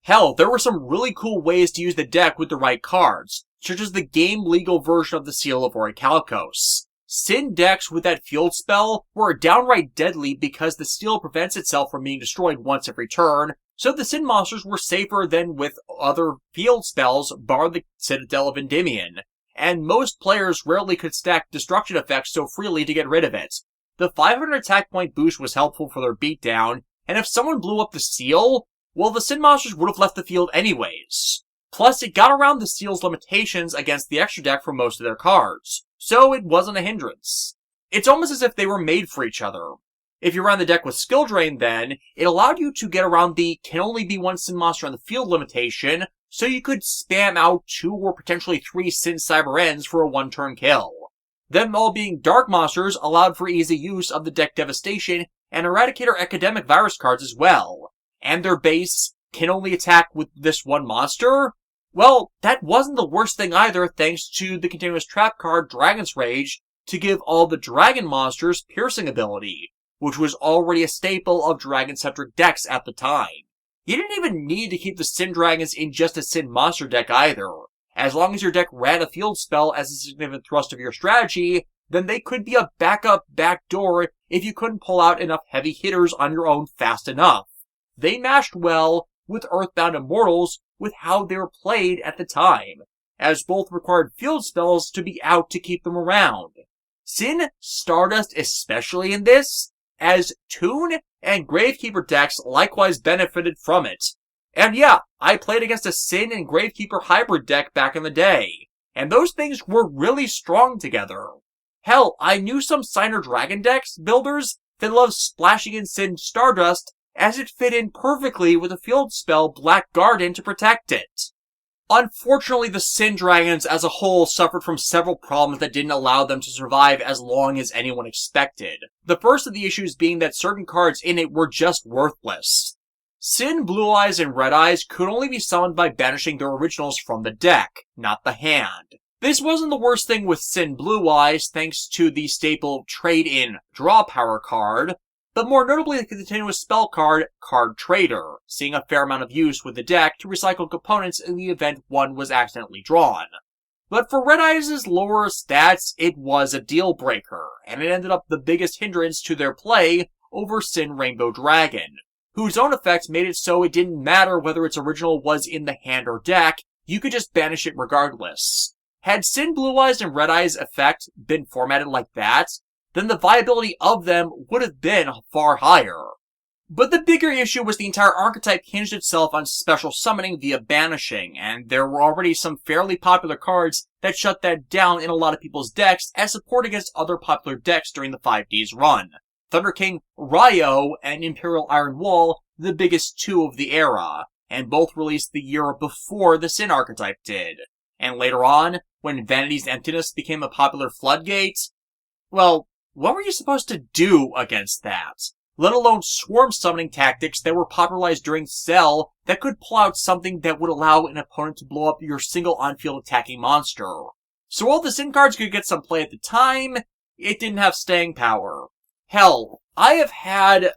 Hell, there were some really cool ways to use the deck with the right cards, such as the game-legal version of the Seal of Orichalcos. Sin decks with that field spell were downright deadly because the seal prevents itself from being destroyed once every turn, so the Sin monsters were safer than with other field spells, bar the Citadel of Endymion, and most players rarely could stack destruction effects so freely to get rid of it. The 500 attack point boost was helpful for their beatdown, and if someone blew up the seal, well, the Sin monsters would have left the field anyways. Plus, it got around the seal's limitations against the extra deck for most of their cards, so it wasn't a hindrance. It's almost as if they were made for each other. If you ran the deck with Skill Drain then, it allowed you to get around the can only be one Sin monster on the field limitation, so you could spam out 2 or potentially 3 Sin Cyber Ends for a one-turn kill. Them all being dark monsters allowed for easy use of the deck Devastation and Eradicator Academic Virus cards as well. And their base can only attack with this one monster? Well, that wasn't the worst thing either thanks to the continuous trap card Dragon's Rage to give all the dragon monsters piercing ability, which was already a staple of dragon-centric decks at the time. You didn't even need to keep the Sin Dragons in just a Sin monster deck either. As long as your deck ran a field spell as a significant thrust of your strategy, then they could be a backup backdoor if you couldn't pull out enough heavy hitters on your own fast enough. They matched well with Earthbound Immortals with how they were played at the time, as both required field spells to be out to keep them around. Sin Stardust especially in this, as Toon and Gravekeeper decks likewise benefited from it. And yeah, I played against a Sin and Gravekeeper hybrid deck back in the day, and those things were really strong together. Hell, I knew some Signer Dragon decks builders that loved splashing in Sin Stardust as it fit in perfectly with the field spell Black Garden to protect it. Unfortunately, the Sin Dragons as a whole suffered from several problems that didn't allow them to survive as long as anyone expected. The first of the issues being that certain cards in it were just worthless. Sin Blue Eyes and Red Eyes could only be summoned by banishing their originals from the deck, not the hand. This wasn't the worst thing with Sin Blue Eyes thanks to the staple trade-in draw power card, but more notably the continuous spell card, Card Trader, seeing a fair amount of use with the deck to recycle components in the event one was accidentally drawn. But for Red Eyes' lower stats, it was a deal breaker, and it ended up the biggest hindrance to their play over Sin Rainbow Dragon, whose own effects made it so it didn't matter whether its original was in the hand or deck, you could just banish it regardless. Had Sin Blue Eyes and Red Eyes effect been formatted like that, then the viability of them would have been far higher. But the bigger issue was the entire archetype hinged itself on special summoning via banishing, and there were already some fairly popular cards that shut that down in a lot of people's decks as support against other popular decks during the 5D's run. Thunder King Ryo and Imperial Iron Wall, the biggest two of the era, and both released the year before the Sin archetype did. And later on, when Vanity's Emptiness became a popular floodgate, well, what were you supposed to do against that? Let alone swarm summoning tactics that were popularized during Cell that could pull out something that would allow an opponent to blow up your single on-field attacking monster. So while the Sin cards could get some play at the time, it didn't have staying power. Hell, I have had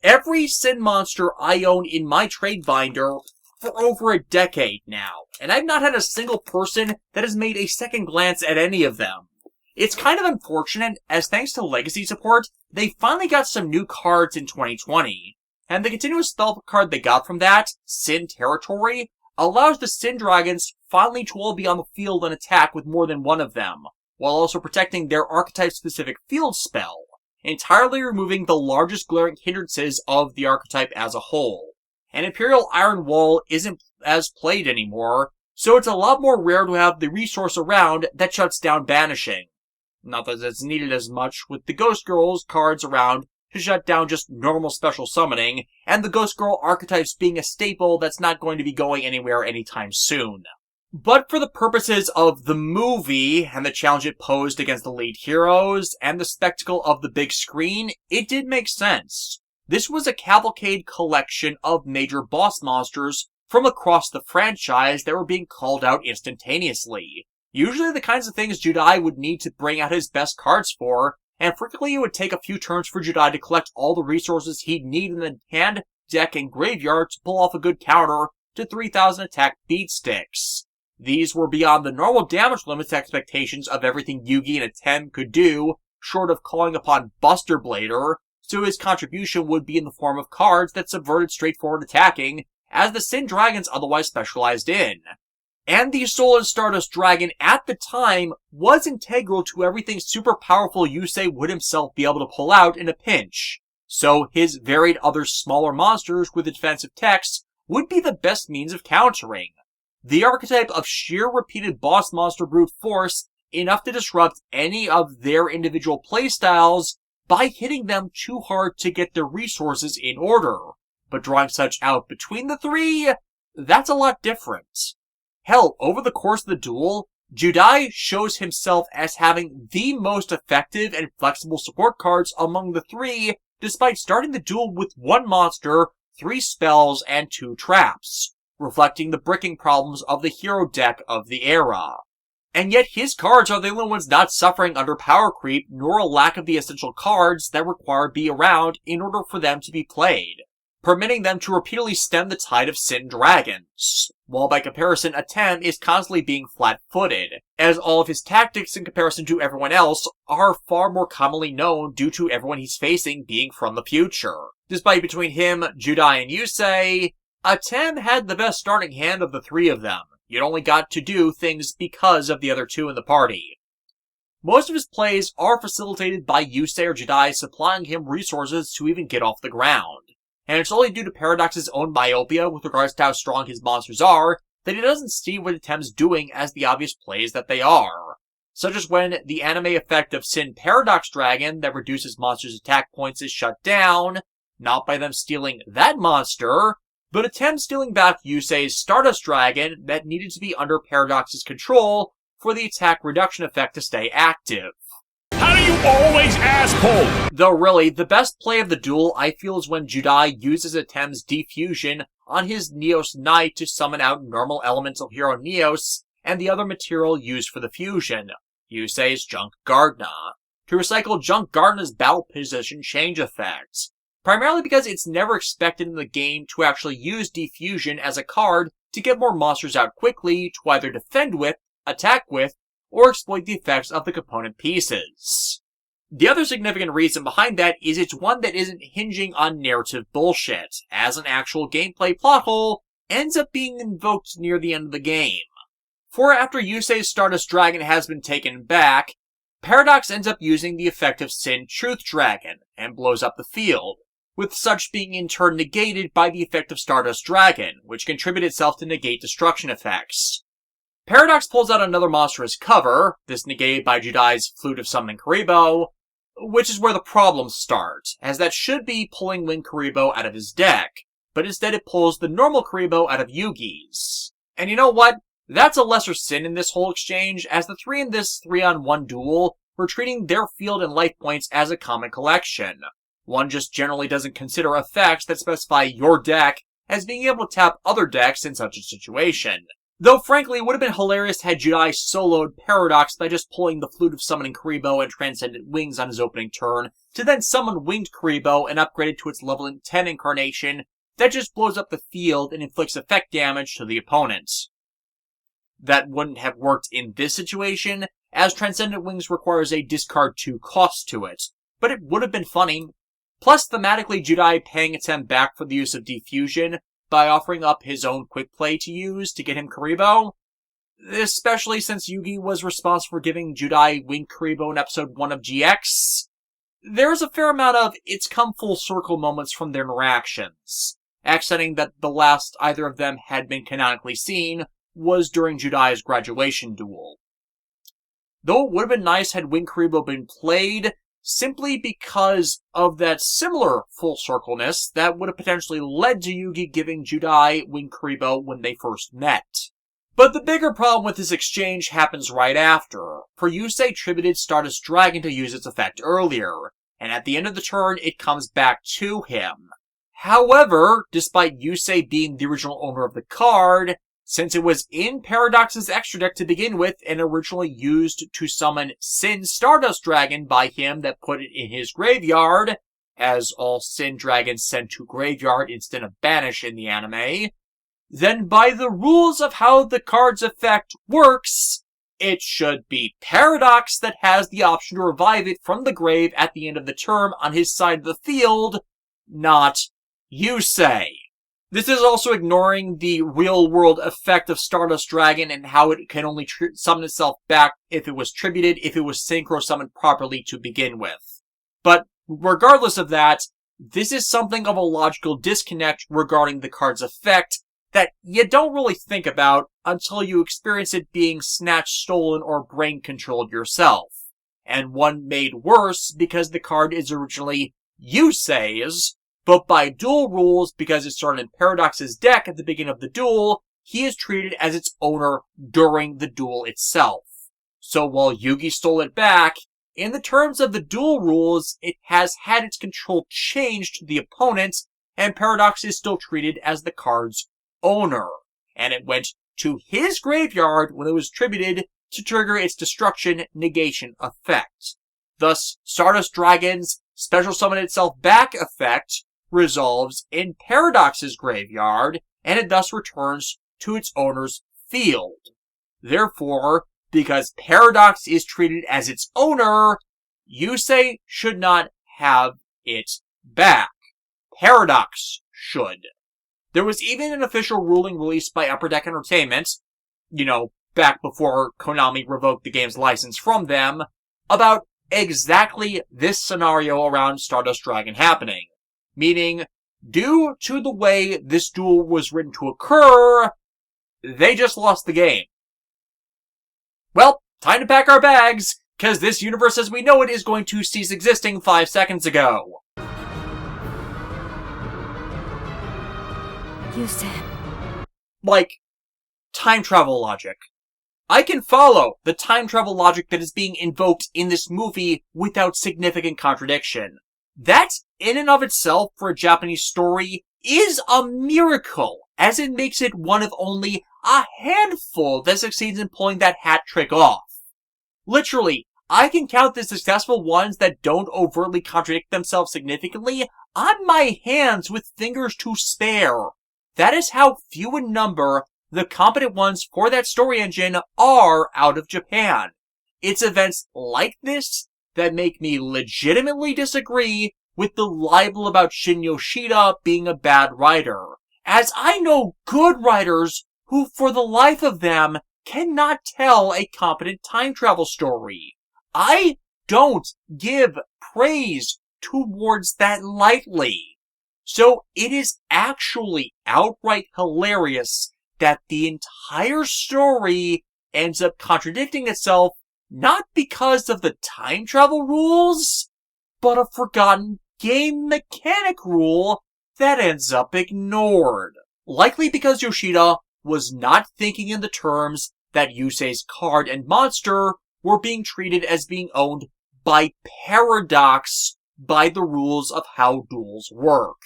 every Sin monster I own in my trade binder for over a decade now, and I've not had a single person that has made a second glance at any of them. It's kind of unfortunate, as thanks to Legacy support, they finally got some new cards in 2020, and the continuous spell card they got from that, Sin Territory, allows the Sin Dragons finally to all be on the field and attack with more than one of them, while also protecting their archetype-specific field spell, entirely removing the largest glaring hindrances of the archetype as a whole. And Imperial Iron Wall isn't as played anymore, so it's a lot more rare to have the resource around that shuts down banishing. Not that it's needed as much, with the Ghost Girls cards around to shut down just normal special summoning, and the Ghost Girl archetypes being a staple that's not going to be going anywhere anytime soon. But for the purposes of the movie, and the challenge it posed against the lead heroes, and the spectacle of the big screen, it did make sense. This was a cavalcade collection of major boss monsters from across the franchise that were being called out instantaneously. Usually the kinds of things Judai would need to bring out his best cards for, and frequently it would take a few turns for Judai to collect all the resources he'd need in the hand, deck, and graveyard to pull off a good counter to 3,000 attack beatsticks. These were beyond the normal damage limits expectations of everything Yugi and Atem could do, short of calling upon Buster Blader, so his contribution would be in the form of cards that subverted straightforward attacking, as the Sin Dragons otherwise specialized in. And the Soul and Stardust Dragon at the time was integral to everything super powerful Yusei would himself be able to pull out in a pinch, so his varied other smaller monsters with defensive techs would be the best means of countering. The archetype of sheer repeated boss monster brute force enough to disrupt any of their individual playstyles by hitting them too hard to get their resources in order. But drawing such out between the three, that's a lot different. Hell, over the course of the duel, Judai shows himself as having the most effective and flexible support cards among the three, despite starting the duel with one monster, 3 spells, and 2 traps, reflecting the bricking problems of the hero deck of the era. And yet his cards are the only ones not suffering under power creep, nor a lack of the essential cards that require be around in order for them to be played, permitting them to repeatedly stem the tide of Sin Dragons, while by comparison Atem is constantly being flat-footed, as all of his tactics in comparison to everyone else are far more commonly known due to everyone he's facing being from the future. Despite between him, Judai, and Yusei, Atem had the best starting hand of the three of them. You'd only got to do things because of the other two in the party. Most of his plays are facilitated by Yusei or Judai supplying him resources to even get off the ground. And it's only due to Paradox's own myopia with regards to how strong his monsters are that he doesn't see what Atem's doing as the obvious plays that they are. Such as when the anime effect of Sin Paradox Dragon that reduces monsters' attack points is shut down, not by them stealing that monster, but Atem stealing back Yusei's Stardust Dragon that needed to be under Paradox's control for the attack reduction effect to stay active. How do you always asshole? Though really, the best play of the duel I feel is when Judai uses Atem's defusion on his Neos Knight to summon out normal elemental hero Neos and the other material used for the fusion, Yusei's Junk Gardna, to recycle Junk Gardna's battle position change effects. Primarily because it's never expected in the game to actually use defusion as a card to get more monsters out quickly to either defend with, attack with, or exploit the effects of the component pieces. The other significant reason behind that is it's one that isn't hinging on narrative bullshit, as an actual gameplay plot hole ends up being invoked near the end of the game. For after Yusei's Stardust Dragon has been taken back, Paradox ends up using the effect of Sin Truth Dragon and blows up the field, with such being in turn negated by the effect of Stardust Dragon, which contributed itself to negate destruction effects. Paradox pulls out another monster as cover, this negated by Judai's Flute of Summoning Kuriboh, which is where the problems start, as that should be pulling Wing Kuriboh out of his deck, but instead it pulls the normal Kuriboh out of Yugi's. And you know what? That's a lesser sin in this whole exchange, as the three in this 3-on-1 duel were treating their field and life points as a common collection. One just generally doesn't consider effects that specify your deck as being able to tap other decks in such a situation. Though frankly, it would have been hilarious had Judai soloed Paradox by just pulling the Flute of Summoning Kuriboh and Transcendent Wings on his opening turn, to then summon Winged Kuriboh and upgrade it to its level 10 incarnation that just blows up the field and inflicts effect damage to the opponent. That wouldn't have worked in this situation, as Transcendent Wings requires a discard 2 cost to it, but it would have been funny. Plus, thematically, Judai paying Atem back for the use of Defusion by offering up his own quick play to use to get him Kuriboh, especially since Yugi was responsible for giving Judai Winged Kuriboh in episode 1 of GX. there's a fair amount of it's come full circle moments from their interactions, accenting that the last either of them had been canonically seen was during Judai's graduation duel. Though it would have been nice had Wing Karibo been played, simply because of that similar full circleness that would have potentially led to Yugi giving Judai Wing Karibo when they first met. But the bigger problem with this exchange happens right after, for Yusei tributed Stardust Dragon to use its effect earlier, and at the end of the turn it comes back to him. However, despite Yusei being the original owner of the card, since it was in Paradox's extra deck to begin with and originally used to summon Sin Stardust Dragon by him that put it in his graveyard, as all Sin Dragons send to graveyard instead of banish in the anime, then by the rules of how the card's effect works, it should be Paradox that has the option to revive it from the grave at the end of the turn on his side of the field, not Yusei. This is also ignoring the real-world effect of Stardust Dragon and how it can only summon itself back if it was tributed, if it was synchro-summoned properly to begin with. But regardless of that, this is something of a logical disconnect regarding the card's effect that you don't really think about until you experience it being snatched, stolen, or brain-controlled yourself. And one made worse because the card is originally Yusei's, but by duel rules, because it started in Paradox's deck at the beginning of the duel, he is treated as its owner during the duel itself. So while Yugi stole it back, in the terms of the duel rules, it has had its control changed to the opponent, and Paradox is still treated as the card's owner. And it went to his graveyard when it was tributed to trigger its destruction negation effect. Thus, Stardust Dragon's special summon itself back effect resolves in Paradox's graveyard, and it thus returns to its owner's field. Therefore, because Paradox is treated as its owner, Yusei should not have it back. Paradox should. There was even an official ruling released by Upper Deck Entertainment, back before Konami revoked the game's license from them, about exactly this scenario around Stardust Dragon happening. Meaning, due to the way this duel was written to occur, they just lost the game. Well, time to pack our bags, cause this universe as we know it is going to cease existing 5 seconds ago. Like, time travel logic. I can follow the time travel logic that is being invoked in this movie without significant contradiction. That, in and of itself, for a Japanese story, is a miracle, as it makes it one of only a handful that succeeds in pulling that hat trick off. Literally, I can count the successful ones that don't overtly contradict themselves significantly on my hands with fingers to spare. That is how few in number the competent ones for that story engine are out of Japan. It's events like this that make me legitimately disagree with the libel about Shin Yoshida being a bad writer, as I know good writers who, for the life of them, cannot tell a competent time travel story. I don't give praise towards that lightly. So it is actually outright hilarious that the entire story ends up contradicting itself, not because of the time travel rules, but a forgotten game mechanic rule that ends up ignored. Likely because Yoshida was not thinking in the terms that Yusei's card and monster were being treated as being owned by Paradox by the rules of how duels work.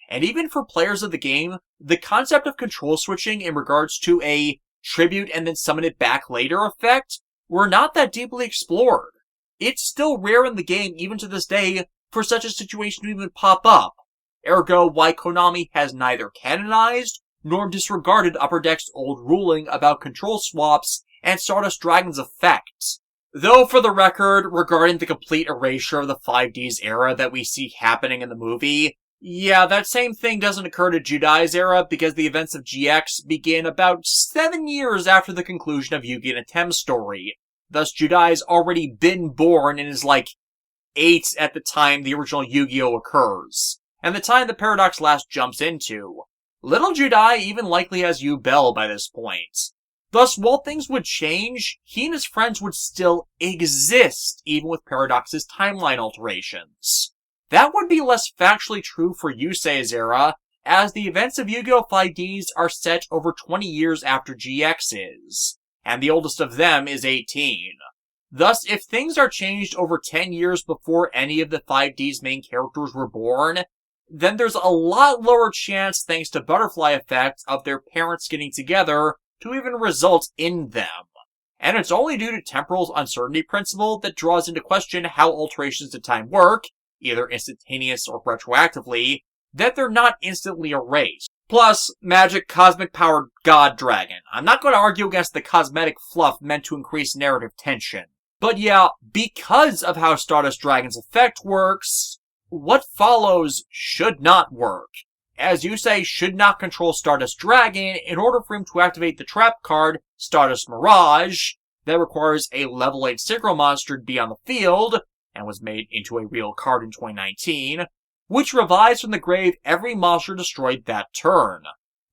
And even for players of the game, the concept of control switching in regards to a tribute and then summon it back later effect were not that deeply explored. It's still rare in the game, even to this day, for such a situation to even pop up. Ergo, why Konami has neither canonized nor disregarded Upper Deck's old ruling about control swaps and Stardust Dragon's effect. Though, for the record, regarding the complete erasure of the 5D's era that we see happening in the movie, yeah, that same thing doesn't occur to Judai's era because the events of GX begin about 7 years after the conclusion of Yugi and Atem's story. Thus, Judai's already been born and is like 8 at the time the original Yu-Gi-Oh! Occurs, and the time the paradox last jumps into. Little Judai even likely has Yu-Bell by this point. Thus, while things would change, he and his friends would still exist, even with Paradox's timeline alterations. That would be less factually true for Yusei's era, as the events of Yu-Gi-Oh! 5D's are set over 20 years after GX's, and the oldest of them is 18. Thus, if things are changed over 10 years before any of the 5D's main characters were born, then there's a lot lower chance, thanks to butterfly effect, of their parents getting together to even result in them. And it's only due to temporal's uncertainty principle that draws into question how alterations to time work, either instantaneous or retroactively, that they're not instantly erased. Plus, magic cosmic-powered god dragon. I'm not going to argue against the cosmetic fluff meant to increase narrative tension. But yeah, because of how Stardust Dragon's effect works, what follows should not work, as Yusei should not control Stardust Dragon in order for him to activate the trap card, Stardust Mirage, that requires a level 8 synchro monster to be on the field, and was made into a real card in 2019, which revives from the grave every monster destroyed that turn.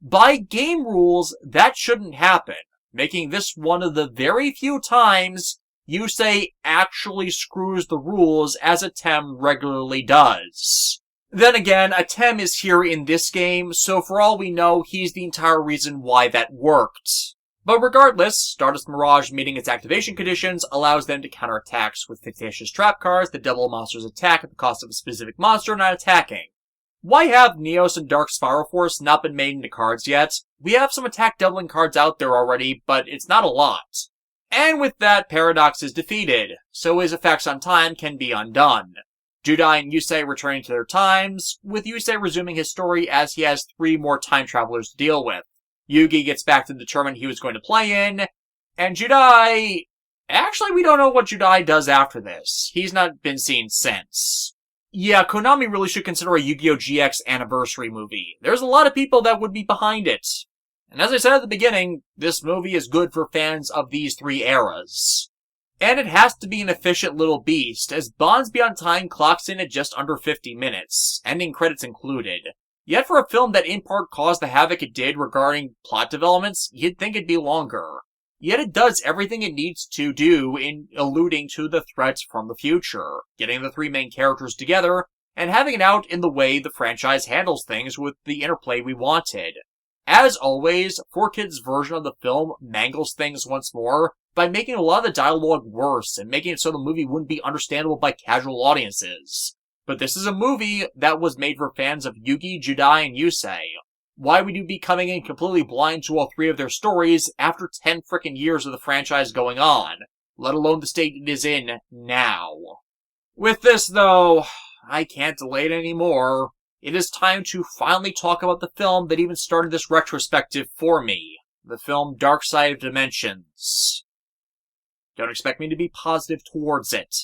By game rules, that shouldn't happen, making this one of the very few times Yusei actually screws the rules as Atem regularly does. Then again, Atem is here in this game, so for all we know, he's the entire reason why that worked. But regardless, Stardust Mirage meeting its activation conditions allows them to counter attacks with fictitious trap cards that double a monster's attack at the cost of a specific monster not attacking. Why have Neos and Dark Spiral Force not been made into cards yet? We have some attack doubling cards out there already, but it's not a lot. And with that, Paradox is defeated, so his effects on time can be undone. Judai and Yusei returning to their times, with Yusei resuming his story as he has 3 more time travelers to deal with. Yugi gets back to the tournament he was going to play in, and Judai... Actually, we don't know what Judai does after this. He's not been seen since. Yeah, Konami really should consider a Yu-Gi-Oh! GX anniversary movie. There's a lot of people that would be behind it. And as I said at the beginning, this movie is good for fans of these 3 eras. And it has to be an efficient little beast, as Bonds Beyond Time clocks in at just under 50 minutes, ending credits included. Yet for a film that in part caused the havoc it did regarding plot developments, you'd think it'd be longer. Yet it does everything it needs to do in alluding to the threats from the future, getting the 3 main characters together, and having it out in the way the franchise handles things with the interplay we wanted. As always, 4Kids' version of the film mangles things once more by making a lot of the dialogue worse and making it so the movie wouldn't be understandable by casual audiences. But this is a movie that was made for fans of Yugi, Judai, and Yusei. Why would you be coming in completely blind to all 3 of their stories after 10 frickin' years of the franchise going on, let alone the state it is in now? With this, though, I can't delay it anymore. It is time to finally talk about the film that even started this retrospective for me. The film Dark Side of Dimensions. Don't expect me to be positive towards it.